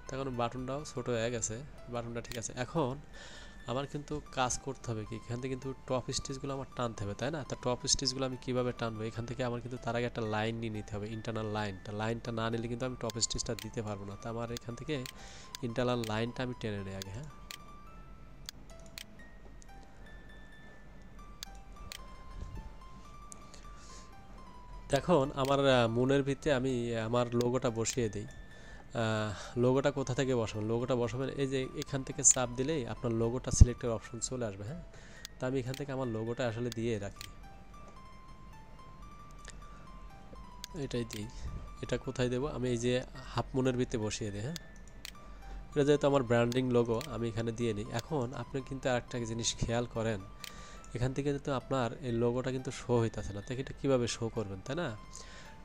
তখন বাটনটাও ছোট হয়ে গেছে, বাটনটা ঠিক আছে। এখন আমার কিন্তু কাজ করতে হবে কি, এখান থেকে কিন্তু টপ স্টিচগুলো আমার টানতে হবে, তাই না? তা টপ স্টিচগুলো আমি কিভাবে টানবো, এখান থেকে আমার কিন্তু তার আগে একটা লাইন নিয়ে নিতে হবে, ইন্টারনাল লাইনটা না নিলে কিন্তু আমি টপ স্টিচটা দিতে পারবো না। তা আমার এখান থেকে ইন্টারনাল লাইনটা আমি টেনে নিই আগে। হ্যাঁ, এখন আমার মনের ভিত্তিতে আমি আমার লোগোটা বসিয়ে দিই। লোগোটা কোথা থেকে বসাবেন, লোগোটা বসাবেন এই যে এখান থেকে চাপ দিলেই আপনার লোগোটা সিলেক্টের অপশন চলে আসবে। হ্যাঁ, তা আমি এখান থেকে আমার লোগোটা আসলে দিয়ে রাখি, এটাই দিই। এটা কোথায় দেবো, আমি এই যে হাফ মুনের ভিতরে বসিয়ে দিই। হ্যাঁ, এটা যেহেতু আমার ব্র্যান্ডিং লোগো আমি এখানে দিয়ে নিই। এখন আপনি কিন্তু আরেকটা জিনিস খেয়াল করেন, এখান থেকে কিন্তু আপনার এই লোগোটা কিন্তু শো হইতেছে না, তাই এটা কীভাবে শো করবেন, তাই না?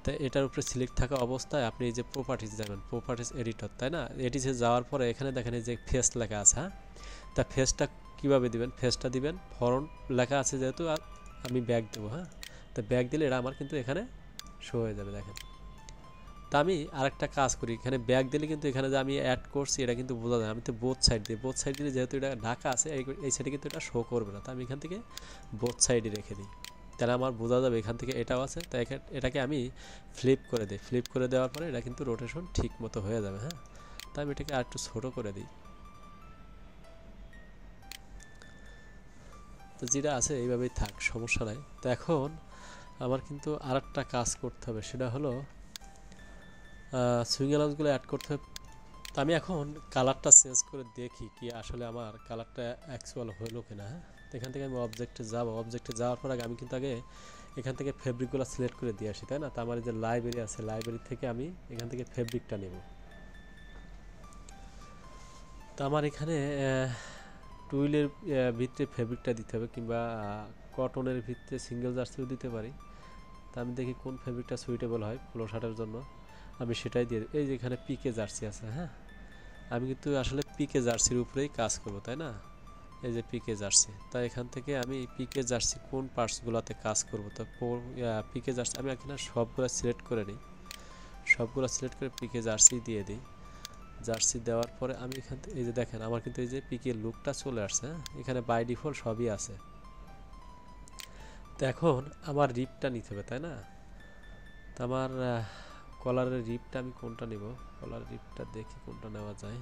তাই এটার উপরে সিলেক্ট থাকা অবস্থায় আপনি এই যে প্রপার্টিজ যাবেন, প্রপার্টিজ এডিটর, তাই না? এডিটে যাওয়ার পরে এখানে দেখেন এই যে ফেস লেখা আছে। হ্যাঁ, তা ফেসটা কীভাবে দিবেন, ফেসটা দিবেন ফরন্ট লেখা আছে যেহেতু, আর আমি ব্যাক দেবো। হ্যাঁ, তো ব্যাক দিলে এটা আমার কিন্তু এখানে শো হয়ে যাবে, দেখেন। তা আমি আরেকটা কাজ করি, এখানে ব্যাক দিলে কিন্তু এখানে যে আমি অ্যাড করছি এটা কিন্তু বোঝা যায়, আমি তো বোথ সাইড দিই, বোথ সাইড দিলে যেহেতু এটা ঢাকা আছে এই সাইডে কিন্তু এটা শো করবে না, তা আমি এখান থেকে বোথ সাইডে রেখে দিই, তাহলে আমার বোঝা যাবে এখান থেকে এটাও আছে। তাই এটাকে আমি ফ্লিপ করে দিই, ফ্লিপ করে দেওয়ার পরে এটা কিন্তু রোটেশন ঠিক মতো হয়ে যাবে। হ্যাঁ, তাই আমি এটাকে আর একটু ছোটো করে দিই। তো যেটা আছে এইভাবেই থাক, সমস্যা নাই। তো এখন আমার কিন্তু আরেকটা কাজ করতে হবে, সেটা হলো সুইং অ্যালাউন্সগুলো অ্যাড করতে হবে। তো আমি এখন কালারটা চেঞ্জ করে দেখি কি আসলে আমার কালারটা অ্যাকচুয়াল হলো কিনা। হ্যাঁ, তো এখান থেকে আমি অবজেক্টে যাব, অবজেক্টে যাওয়ার পর আগে আমি কিন্তু আগে এখান থেকে ফেব্রিকগুলো সিলেক্ট করে দিয়ে আসি, তাই না? তো আমার যে লাইব্রেরি আছে, লাইব্রেরি থেকে আমি এখান থেকে ফেব্রিকটা নেব। তো আমার এখানে টুইলের ভিতরে ফেব্রিকটা দিতে হবে, কিংবা কটনের ভিতরে সিঙ্গেল জার্সিও দিতে পারি। তা আমি দেখি কোন ফেব্রিকটা সুইটেবল হয় পোলো শার্টের জন্য, আমি সেটাই দিয়ে দিই। এই যে এখানে পিকে জার্সি আছে। হ্যাঁ, আমি কিন্তু আসলে পিকে জার্সির উপরেই কাজ করব, তাই না? এই যে পিকে জার্সি, তাই এখান থেকে আমি পিকে জার্সি কোন পার্টসগুলোতে কাজ করব, তো পিকে জার্সি আমি এখানে সবগুলো সিলেক্ট করে নিই, সবগুলো সিলেক্ট করে পিকে জার্সি দিয়ে দিই। জার্সি দেওয়ার পরে আমি এখান থেকে এই যে দেখেন আমার কিন্তু এই যে পিকে লুকটা চলে আসছে। হ্যাঁ, এখানে বাই ডিফল্ট সবই আছে। তো এখন আমার রিপটা নিতে হবে, তাই না? তো আমার কলারের রিপটা আমি কোনটা নিব, কলার রিপটা দেখি কোনটা নেওয়া যায়।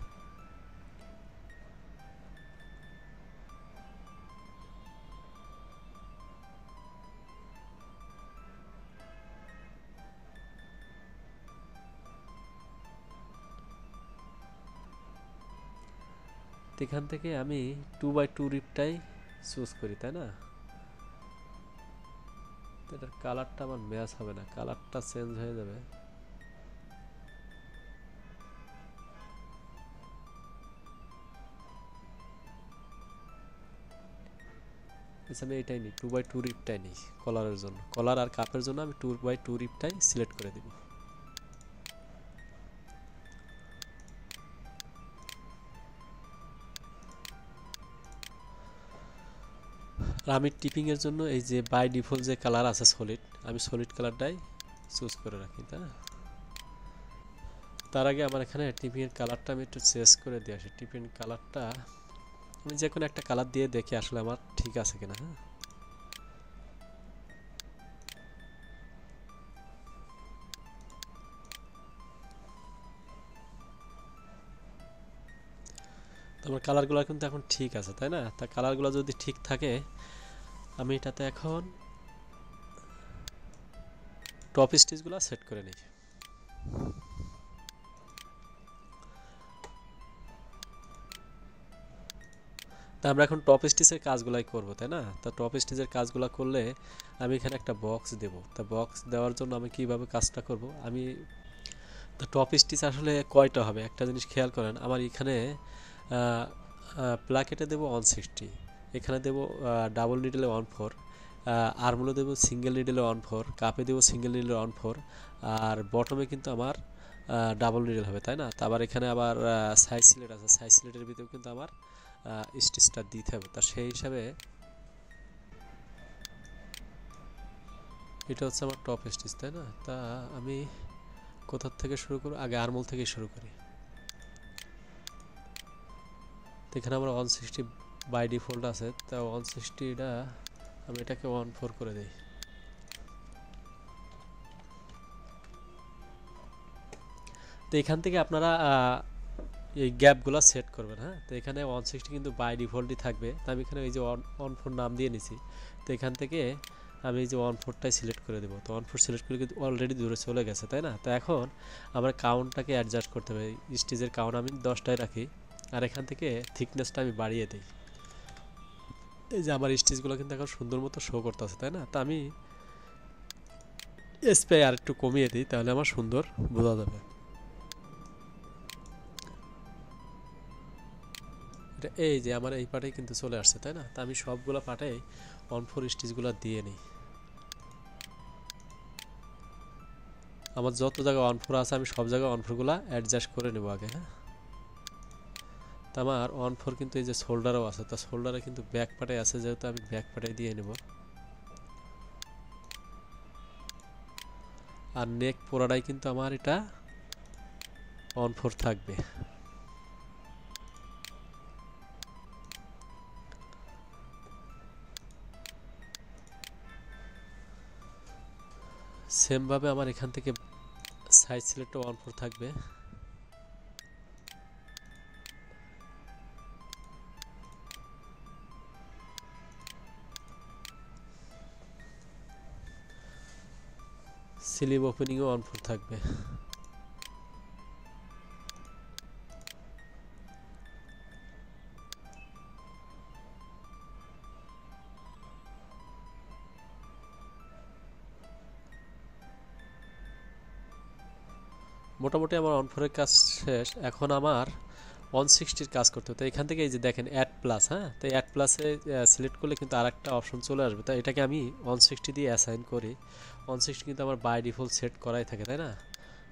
এখান থেকে আমি 2x2 রিপটাই চুজ করি, তাই না? তো এটার কালারটা আমার ম্যাচ হবে না, কালারটা চেঞ্জ হয়ে যাবে। আমি এটাই নিই, 2x2 রিপটাই নিই কলারের জন্য, কলার আর কাপের জন্য আমি 2x2 রিপটাই সিলেক্ট করে দিব। আর আমি টিপিংয়ের জন্য এই যে বাই ডিফল্ট যে কালার আছে সলিড, আমি সলিড কালারটাই চুজ করে রাখি, তাই না? তার আগে আমার এখানে টিপিংয়ের কালারটা আমি একটু চেঞ্জ করে দিয়ে আসি। টিপিং কালারটা আমি যে কোনো একটা কালার দিয়ে দেখি আসলে আমার ঠিক আছে কিনা। হ্যাঁ, তো আমার কালারগুলো কিন্তু এখন ঠিক আছে, তাই না? তা কালারগুলো যদি ঠিক থাকে আমি এটাতে এখন টপ স্টিচগুলো সেট করে নিই। তা আমরা এখন টপ স্টিচের কাজগুলাই করব, তাই না? তা টপ স্টিচের কাজগুলো করলে আমি এখানে একটা বক্স দেব। তা বক্স দেওয়ার জন্য আমি কিভাবে কাজটা করব, আমি তো টপ স্টিচ আসলে কয়টা হবে একটা জিনিস খেয়াল করেন, আমার এখানে প্লাকেটে দেবো 160, এখানে দেবো ডাবল নিডলে 14, আর্মগুলো দেবো সিঙ্গেল নিডলে 14, কাপে দেবো সিঙ্গেল নিডলে 14, আর বটমে কিন্তু আমার ডাবল নিডল হবে, তাই না? তো আবার এখানে আবার সাইজ সিলেট আছে, সাইজ সিলেটের ভিতরেও কিন্তু আমার স্টিচটা দিতে হবে। তা সেই হিসাবে এটা হচ্ছে আমার টপ স্টিচ, তাই না? তা আমি কোথার থেকে শুরু করব, আগে আর্মল থেকে শুরু করি। তো এখানে আমরা 160 বাই ডিফল্ট আছে, তা 160টা আমি এটাকে 14 করে দিই। তো এখান থেকে আপনারা এই গ্যাপগুলো সেট করবেন। হ্যাঁ, তো এখানে 160 কিন্তু বাই ডিফল্টই থাকবে। তো আমি এখানে এই যে 14 নাম দিয়ে নিছি। তো এখান থেকে আমি এই যে 14টাই সিলেক্ট করে দেবো। তো 14 সিলেক্ট করে কিন্তু অলরেডি দূরে চলে গেছে, তাই না? তো এখন আমার কাউন্টটাকে অ্যাডজাস্ট করতে হবে। স্টেজের কাউন্ট আমি 10টাই রাখি, আর এখান থেকে থিকনেসটা আমি বাড়িয়ে দিই। এই যে আমার স্টেজগুলো কিন্তু এখন সুন্দর মতো শো করতেছে, তাই না? তো আমি এসপিআই আর একটু কমিয়ে দিই, তাহলে আমার সুন্দর বোঝা যাবে। এটা এই যে আমার এই পার্টেই কিন্তু চলে আসছে, তাই না? তো আমি সবগুলো পার্টেই 14 স্টিচগুলো দিয়ে নিই। আমার যত জায়গায় 14 আছে আমি সব জায়গায় 14গুলো অ্যাডজাস্ট করে নেব আগে। হ্যাঁ, তো আমার 14 কিন্তু এই যে শোল্ডারও আছে, তো শোল্ডারে কিন্তু ব্যাক পার্টে আছে, যেহেতু আমি ব্যাক পার্টে দিয়ে নেব। আর নেক পুরাটাই কিন্তু আমার এটা 14 থাকবে। সেমভাবে আমার এখান থেকে সাইজ সিলেক্টও 14 থাকবে। স্লিভ ওপেনিংও 14 থাকবে। মোটামুটি আমার 14-এর কাজ শেষ। এখন আমার 160-র কাজ করতে হবে। তো এখান থেকে এই যে দেখেন অ্যাড প্লাস, হ্যাঁ, তো অ্যাড প্লাসে সিলেক্ট করলে কিন্তু আরেকটা অপশন চলে আসবে। তো এটাকে আমি 160 দিয়ে অ্যাসাইন করি। 160 কিন্তু আমার বাই ডিফল্ট সেট করাই থাকে, তাই না?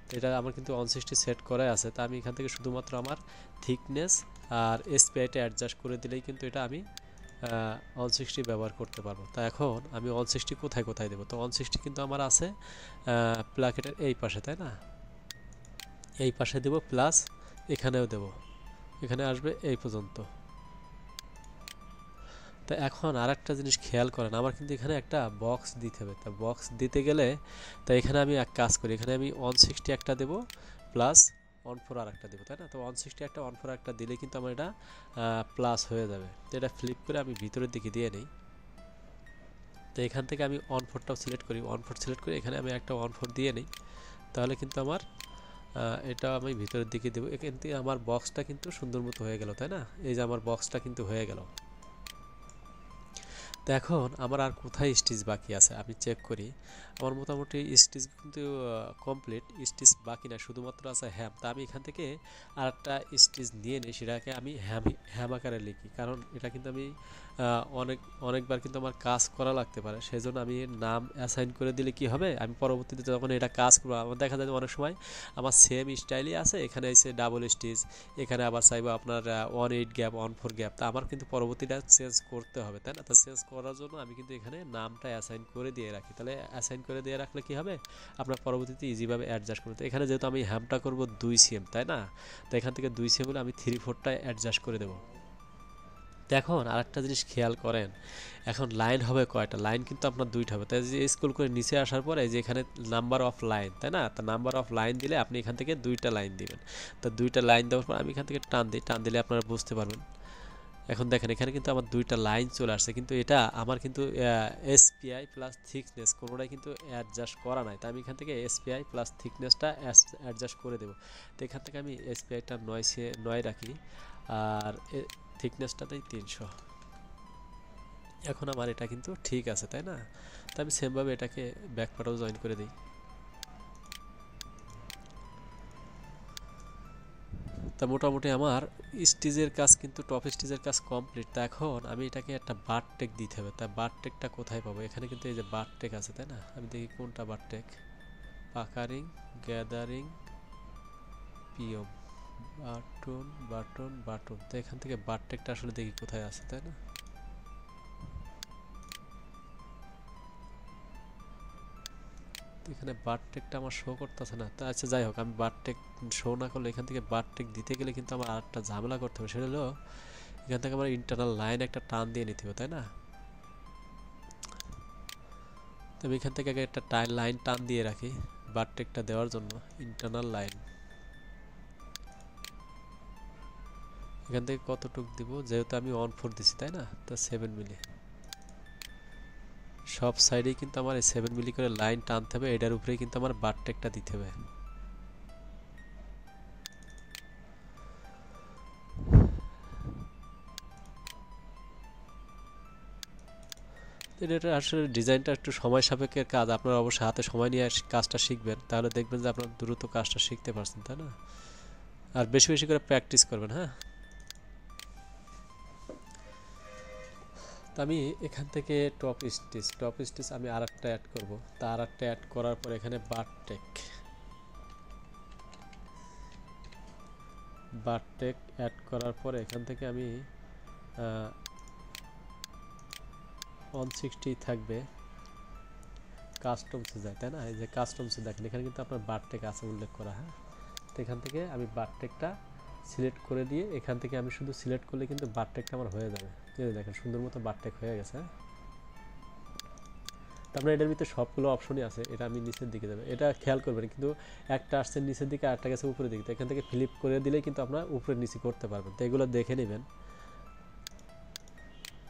তো এটা আমার কিন্তু 160 সেট করাই আছে। তা আমি এখান থেকে শুধুমাত্র আমার থিকনেস আর এসপিআইটা অ্যাডজাস্ট করে দিলেই কিন্তু এটা আমি 160 ব্যবহার করতে পারবো। তা এখন আমি 160 কোথায় কোথায় দেবো? তো 160 কিন্তু আমার আছে প্লাকেটের এই পাশে, তাই না? এই পাশে দেব, প্লাস এখানেও দেব, এখানে আসবে এই পর্যন্ত। তো এখন আর একটা জিনিস খেয়াল করেন, আমার কিন্তু এখানে একটা বক্স দিতে হবে। তা বক্স দিতে গেলে তা এখানে আমি এক কাজ করি, এখানে আমি 160 একটা দেব, প্লাস 14 আর একটা দেবো, তাই না? তো 160 একটা 14 একটা দিলে কিন্তু আমার এটা প্লাস হয়ে যাবে। তো এটা ফ্লিপ করে আমি ভিতরের দিকে দিয়ে নিই। তো এখান থেকে আমি 14টাও সিলেক্ট করি, 14 সিলেক্ট করে এখানে আমি একটা 14 দিয়ে নিই। তাহলে কিন্তু আমার এটা আমি ভিতরের দিকে দেবো। এখান থেকে আমার বক্সটা কিন্তু সুন্দর মতো হয়ে গেল, তাই না? এই যে আমার বক্সটা কিন্তু হয়ে গেল। তো এখন আমার আর কোথায় স্টিচ বাকি আছে আমি চেক করি। আমার মোটামুটি স্টিচ কিন্তু কমপ্লিট, স্টিচ বাকি না, শুধুমাত্র আছে হ্যাম। তা আমি এখান থেকে আর একটা স্টিচ নিয়ে নিই, সেটাকে আমি হ্যাম আকারে লিখি, কারণ এটা কিন্তু আমি অনেকবার কিন্তু আমার কাজ করা লাগতে পারে। সেই জন্য আমি নাম অ্যাসাইন করে দিলে কি হবে, আমি পরবর্তীতে যখন এটা কাজ করবো আমার দেখা যায় অনেক সময় আমার সেম স্টাইলই আছে, এখানে এসে ডাবল স্টিচ, এখানে আবার চাইবো আপনার 18 গ্যাপ 14 গ্যাপ। তা আমার কিন্তু পরবর্তীটা চেঞ্জ করতে হবে, তাই না? তো চেঞ্জ করার জন্য আমি কিন্তু এখানে নামটা অ্যাসাইন করে দিয়ে রাখি। তাহলে অ্যাসাইন করে দিয়ে রাখলে কি হবে, আপনার পরবর্তীতে ইজিভাবে অ্যাডজাস্ট করতে। এখানে যেহেতু আমি হ্যামটা করব 2 সিএম, তাই না? তো এখান থেকে 2 সিএম হলে আমি 3/4টা অ্যাডজাস্ট করে দেবো। এখন আরেকটা জিনিস খেয়াল করেন, এখন লাইন হবে কয়টা? লাইন কিন্তু আপনার 2টা হবে। তাই যে স্ক্রল করে নিচে আসার পরে যে এখানে নাম্বার অফ লাইন, তাই না? তো নাম্বার অফ লাইন দিলে আপনি এখান থেকে 2টা লাইন দিবেন। তো 2টা লাইন দেওয়ার পর আমি এখান থেকে টান দিই, টান দিলে আপনারা বুঝতে পারবেন। এখন দেখেন এখানে কিন্তু আমার 2টা লাইন চলে আসছে, কিন্তু এটা আমার কিন্তু এসপিআই প্লাস থিকনেস কোনোটাই কিন্তু অ্যাডজাস্ট করা নাই। তাই আমি এখান থেকে এসপিআই প্লাস থিকনেসটা অ্যাডজাস্ট করে দেবো। তো এখান থেকে আমি এসপিআইটা 9 রাখি, আর থিকনেসটাতেই 300। এখন আমার এটা কিন্তু ঠিক আছে, তাই না? তো আমি সেমভাবে এটাকে ব্যাকপার্টও জয়েন করে দিই। তা মোটামুটি আমার স্টিচের কাজ কিন্তু টপ স্টিচের কাজ কমপ্লিট। তা এখন আমি এটাকে একটা বারটেক দিতে হবে। তা বারটেকটা কোথায় পাবো? এখানে কিন্তু এই যে বারটেক আছে, তাই না? আমি দেখি কোনটা বারটেক, পাকারিং, গ্যাদারিং, পিওম, বাটন বাটন বাটন। তো এখান থেকে বারটেকটা আসলে দেখি কোথায় আছে, তাই না? এখানে বারটেকটা আমার শো করতেছে না। তা আচ্ছা যাই হোক, আমি বারটেক শো না করলে এখান থেকে বারটেক দিতে গেলে কিন্তু আমার আরেকটা ঝামেলা করতে হবে। সেটা হলো এখান থেকে আমার ইন্টারনাল লাইন একটা টান দিয়ে নিতে হবে, তাই না? তো আমি এখান থেকে আগে একটা লাইন টান দিয়ে রাখি বারটেকটা দেওয়ার জন্য। ইন্টারনাল লাইন এখান থেকে কতটুক দিব, যেহেতু আমি 1/4 দিছি, তাই না? তো 7 মিলি সব সাইডেই কিন্তু আমার এই 7 মিলি করে লাইন টানতে হবে। এটার উপরেই কিন্তু আমার বারটেকটা দিতে হবে। এটা আসলে ডিজাইনটা একটু সময় সাপেক্ষের কাজ। আপনারা অবশ্যই হাতে সময় নিয়ে কাজটা শিখবেন, তাহলে দেখবেন যে আপনার দ্রুত কাজটা শিখতে পারছেন, তাই না? আর বেশি বেশি করে প্র্যাকটিস করবেন। হ্যাঁ, তো আমি এখান থেকে টপ স্টিচ আমি আর একটা অ্যাড করবো। তা আর একটা অ্যাড করার পর এখানে বারটেক অ্যাড করার পরে এখান থেকে আমি 160 থাকবে, কাস্টমসে যায়, তাই না? এই যে কাস্টমসে দেখেন এখানে কিন্তু আপনার বারটেক আছে উল্লেখ করা। হ্যাঁ, তো এখান থেকে আমি বারটেকটা সিলেক্ট করে দিয়ে এখান থেকে আমি শুধু সিলেক্ট করলে কিন্তু বারটেকটা আমার হয়ে যাবে। দেখেন সুন্দর মতো বারটেক হয়ে গেছে। তারপরে এটার ভিতরে সবগুলো অপশনই আছে। এটা আমি নিচের দিকে যাবে, এটা খেয়াল করবেন কিন্তু একটা আসছে নিচের দিকে, আরেকটা গেছে উপরের দিকে। তো এখান থেকে ফ্লিপ করে দিলেই কিন্তু আপনার উপরে নিচে করতে পারবেন। তো এগুলো দেখে নেবেন।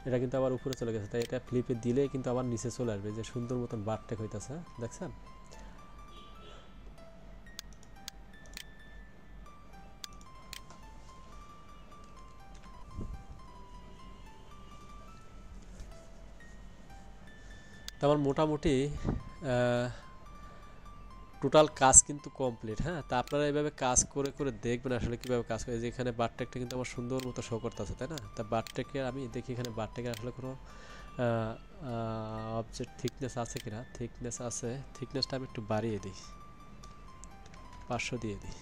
এটা কিন্তু আবার উপরে চলে গেছে, তাই এটা ফ্লিপে দিলেই কিন্তু আবার নিচে চলে আসবে। যে সুন্দর মতন বারটেক হইতেছে, দেখছেন? তো আমার মোটামুটি টোটাল কাজ কিন্তু কমপ্লিট। হ্যাঁ, তা আপনারা এইভাবে কাজ করে করে দেখবেন আসলে কীভাবে কাজ করে। যে এখানে বারটেকটা কিন্তু আমার সুন্দর মতো শো করতেছে, তাই না? তা বারটেকের আমি দেখি এখানে বারটেকের আসলে কোনো অবজেক্ট থিকনেস আছে কিনা। থিকনেস আছে, থিকনেসটা আমি একটু বাড়িয়ে দিই, 500 দিয়ে দিই।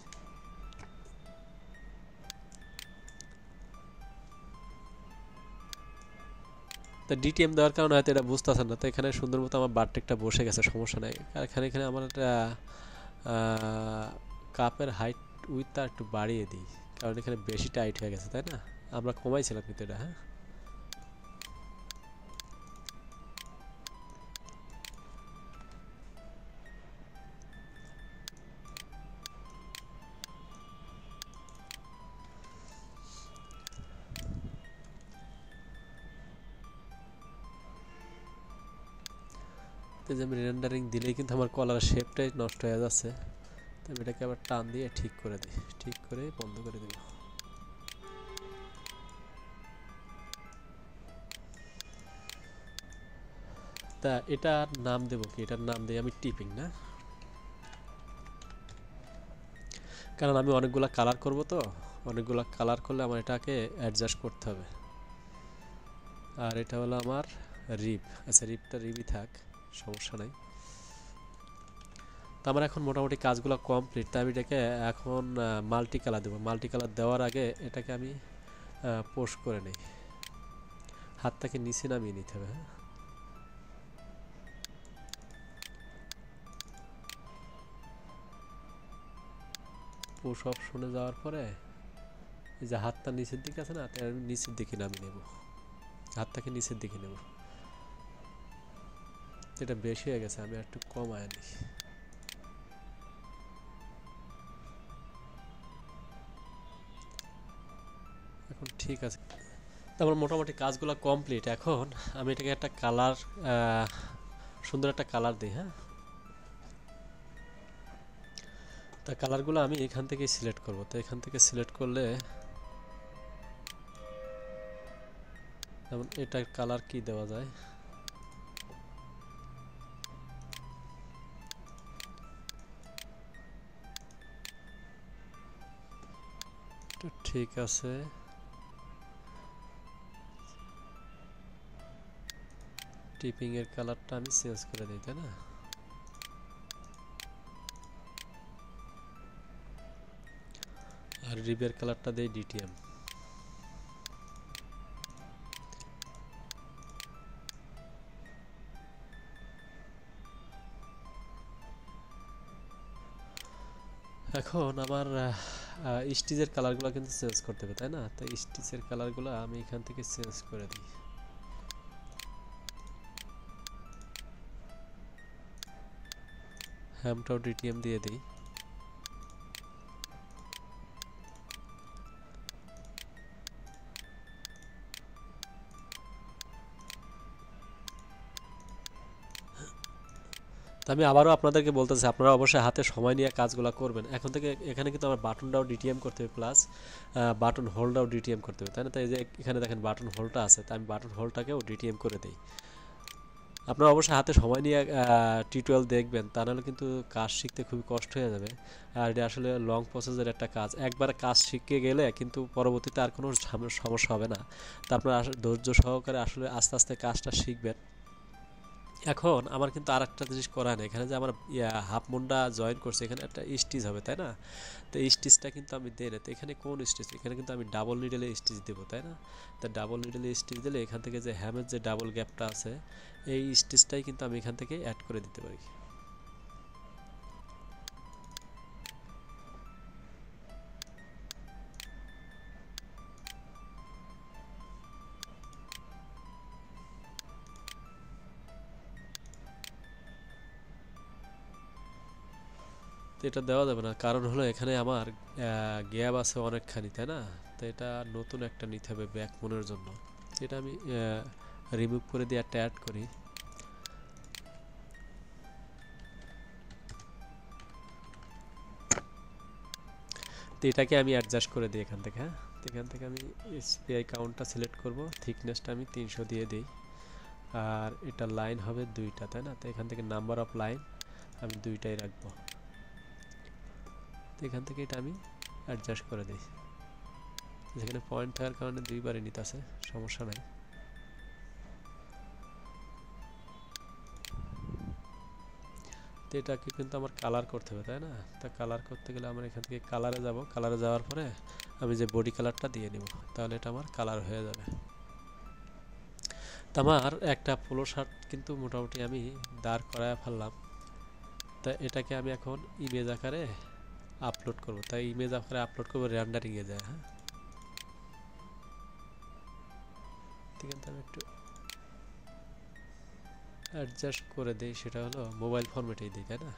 তো ডিটিএম দেওয়ার কারণে হয়তো এটা বুঝতেছেন না। তো এখানে সুন্দর মতো আমার বারটেকটা বসে গেছে, সমস্যা নাই। আর এখানে আমার একটা কাপের হাইট উইথটা একটু বাড়িয়ে দিই, কারণ এখানে বেশি টাইট হয়ে গেছে, তাই না? আমরা কমাইছিলাম কিন্তু এটা। হ্যাঁ, তো যে আমি রেন্ডারিং দিলেই কিন্তু আমার কলার শেপটাই নষ্ট হয়ে যাচ্ছে। তো আমি এটাকে আবার টান দিয়ে ঠিক করে দিই, ঠিক করে বন্ধ করে দিব। তা এটার নাম দেবো কি? এটার নাম দিই আমি টিপিং, না? কারণ আমি অনেকগুলা কালার করব, তো অনেকগুলা কালার করলে আমার এটাকে অ্যাডজাস্ট করতে হবে। আর এটা হলো আমার রিপ। আচ্ছা, রিপটা রিপই থাক, সমস্যা নাই। তো আমার এখন মোটামুটি কাজগুলো কমপ্লিট। তাই আমি এটাকে এখন মাল্টি কালার দেবো। মাল্টি কালার দেওয়ার আগে এটাকে আমি পোস্ট করে নিই, হাতটাকে নিচে নামিয়ে নিতে হবে। হ্যাঁ, পুশ অপশনে যাওয়ার পরে এই যে হাতটা নিচের দিকে আছে না, আমি নিচের দিকে নামিয়ে নেব, হাতটাকে নিচের দিকে নেব। এটা বেশি হয়ে গেছে, আমি একটু কমায় নিই। এখন ঠিক আছে। তারপর মোটামুটি কাজগুলো কমপ্লিট। এখন আমি এটাকে একটা কালার, সুন্দর একটা কালার দিই। হ্যাঁ, তা কালারগুলো আমি এখান থেকেই সিলেক্ট করব। তো এখান থেকে সিলেক্ট করলে যেমন এটার কালার কি দেওয়া যায়, তো ঠিক আছে। টিপিং এর কালারটা আমি চেঞ্জ করে দিই, তাই না? আর রিবের কালারটা দেই ডিটিএম। এখন আমার স্টিচের কালারগুলো কিন্তু চেঞ্জ করতে হবে, তাই না? তো স্টিচের কালারগুলো আমি এখান থেকে চেঞ্জ করে দিই। হ্যামটাও ডিটিএম দিয়ে দিই। তো আমি আবারও আপনাদেরকে বলতেছি, আপনারা অবশ্যই হাতে সময় নিয়ে কাজগুলো করবেন। এখন থেকে এখানে কিন্তু আমার বাটনটাও ডিটিএম করতে হবে, প্লাস বাটন হোলটাও ডিটিএম করতে হবে, তাই না? তাই যে এখানে দেখেন বাটন হোলটা আছে, তাই আমি বাটন হোলটাকেও ডিটিএম করে দিই। আপনারা অবশ্যই হাতে সময় নিয়ে টিউটোরিয়াল দেখবেন, তা নাহলে কিন্তু কাজ শিখতে খুবই কষ্ট হয়ে যাবে। আর এটা আসলে লং প্রসেসের একটা কাজ, একবার কাজ শিখে গেলে কিন্তু পরবর্তীতে আর কোনো সমস্যা হবে না। তা আপনারা ধৈর্য সহকারে আসলে আস্তে আস্তে কাজটা শিখবেন। এখন আমার কিন্তু আর একটা জিনিস করা নেই, এখানে যে আমার হাফ মুন্ডা জয়েন করছে, এখানে একটা স্টিচ হবে, তাই না? তো এই স্টিচটা কিন্তু আমি দেই না। তো এখানে কোন স্টিচ? এখানে কিন্তু আমি ডাবল নিডেলে স্টিচ দেবো, তাই না? তো ডাবল নিডেলে স্টিচ দিলে এখান থেকে যে হ্যামের যে ডাবল গ্যাপটা আছে, এই স্টিচটাই কিন্তু আমি এখান থেকে অ্যাড করে দিতে পারি। তো এটা দেওয়া যাবে না, কারণ হলো এখানে আমার গ্যাপ আছে অনেকখানি, তাই না? তো এটা নতুন একটা নিতে হবে ব্যাক মনের জন্য। এটা আমি রিমুভ করে দিয়ে একটা অ্যাড করি। তো এটাকে আমি অ্যাডজাস্ট করে দিই এখান থেকে, হ্যাঁ। তো এখান থেকে আমি এসপিআই কাউন্টটা সিলেক্ট করব, থিকনেসটা আমি 300 দিয়ে দিই। আর এটা লাইন হবে 2টা, তাই না? তো এখান থেকে নাম্বার অফ লাইন আমি 2টাই রাখবো। তো এখান থেকে এটা আমি অ্যাডজাস্ট করে দিই। যেখানে পয়েন্ট থাকার কারণে 2বারই নিতেছে, সমস্যা নাই। তো এটাকে কিন্তু আমার কালার করতে হবে, তাই না? তা কালার করতে গেলে আমার এখান থেকে কালারে যাব, কালারে যাওয়ার পরে আমি যে বডি কালারটা দিয়ে নিব, তাহলে এটা আমার কালার হয়ে যাবে। তো আমার একটা পোলো শার্ট কিন্তু মোটামুটি আমি দাঁড় করায় ফেললাম। তা এটাকে আমি এখন ইমেজ আকারে আপলোড করব। তাই ইমেজ আকারে আপলোড করবো, রেন্ডারিংয়ে যায়, হ্যাঁ। কিন্তু আমি একটু অ্যাডজাস্ট করে দিই, সেটা হলো মোবাইল ফরম্যাটেই দিই, তাই না?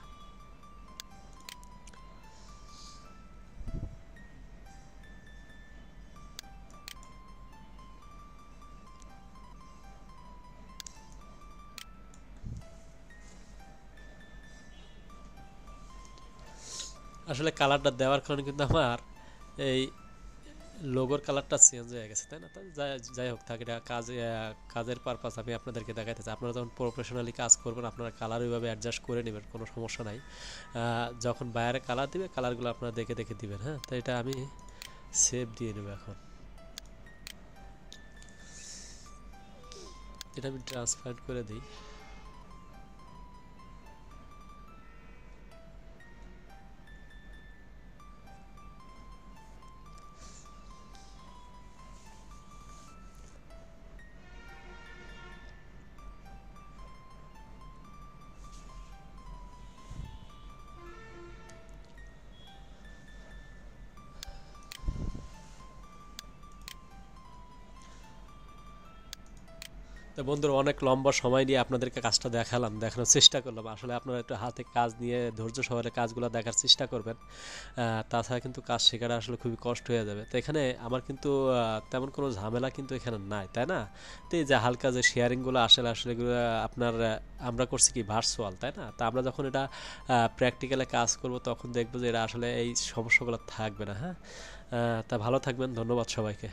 আসলে কালারটা দেওয়ার কারণে কিন্তু আমার এই লোগোর কালারটা চেঞ্জ হয়ে গেছে, তাই না? তো যাই হোক থাকে, এটা কাজের পারপাস আমি আপনাদেরকে দেখাইতেছি। আপনারা যখন প্রফেশনালি কাজ করবেন, আপনারা কালার ওইভাবে অ্যাডজাস্ট করে নেবেন, কোনো সমস্যা নাই। যখন বাইরে কালার দিবে, কালারগুলো আপনারা দেখে দেখে দিবেন, হ্যাঁ। তো এটা আমি সেভ দিয়ে নেব এখন। এটা আমি ট্রান্সপারেন্ট করে দিই। তো বন্ধুরা, অনেক লম্বা সময় নিয়ে আপনাদেরকে কাজটা দেখালাম, দেখানোর চেষ্টা করলাম। আসলে আপনারা একটু হাতে কাজ নিয়ে ধৈর্য সহকারে কাজগুলো দেখার চেষ্টা করবেন। তাছাড়া কিন্তু কাজ শেখাটা আসলে খুবই কষ্ট হয়ে যাবে। তো এখানে আমার কিন্তু তেমন কোনো ঝামেলা কিন্তু এখানে নাই, তাই না? তো এই যে হালকা যে শেয়ারিংগুলো আসলে আসলে এগুলো আপনার আমরা করছি কি ভার্চুয়াল, তাই না? তা আমরা যখন এটা প্র্যাকটিক্যালে কাজ করব, তখন দেখবো যে এটা আসলে এই সমস্যাগুলো থাকবে না, হ্যাঁ। তা ভালো থাকবেন, ধন্যবাদ সবাইকে।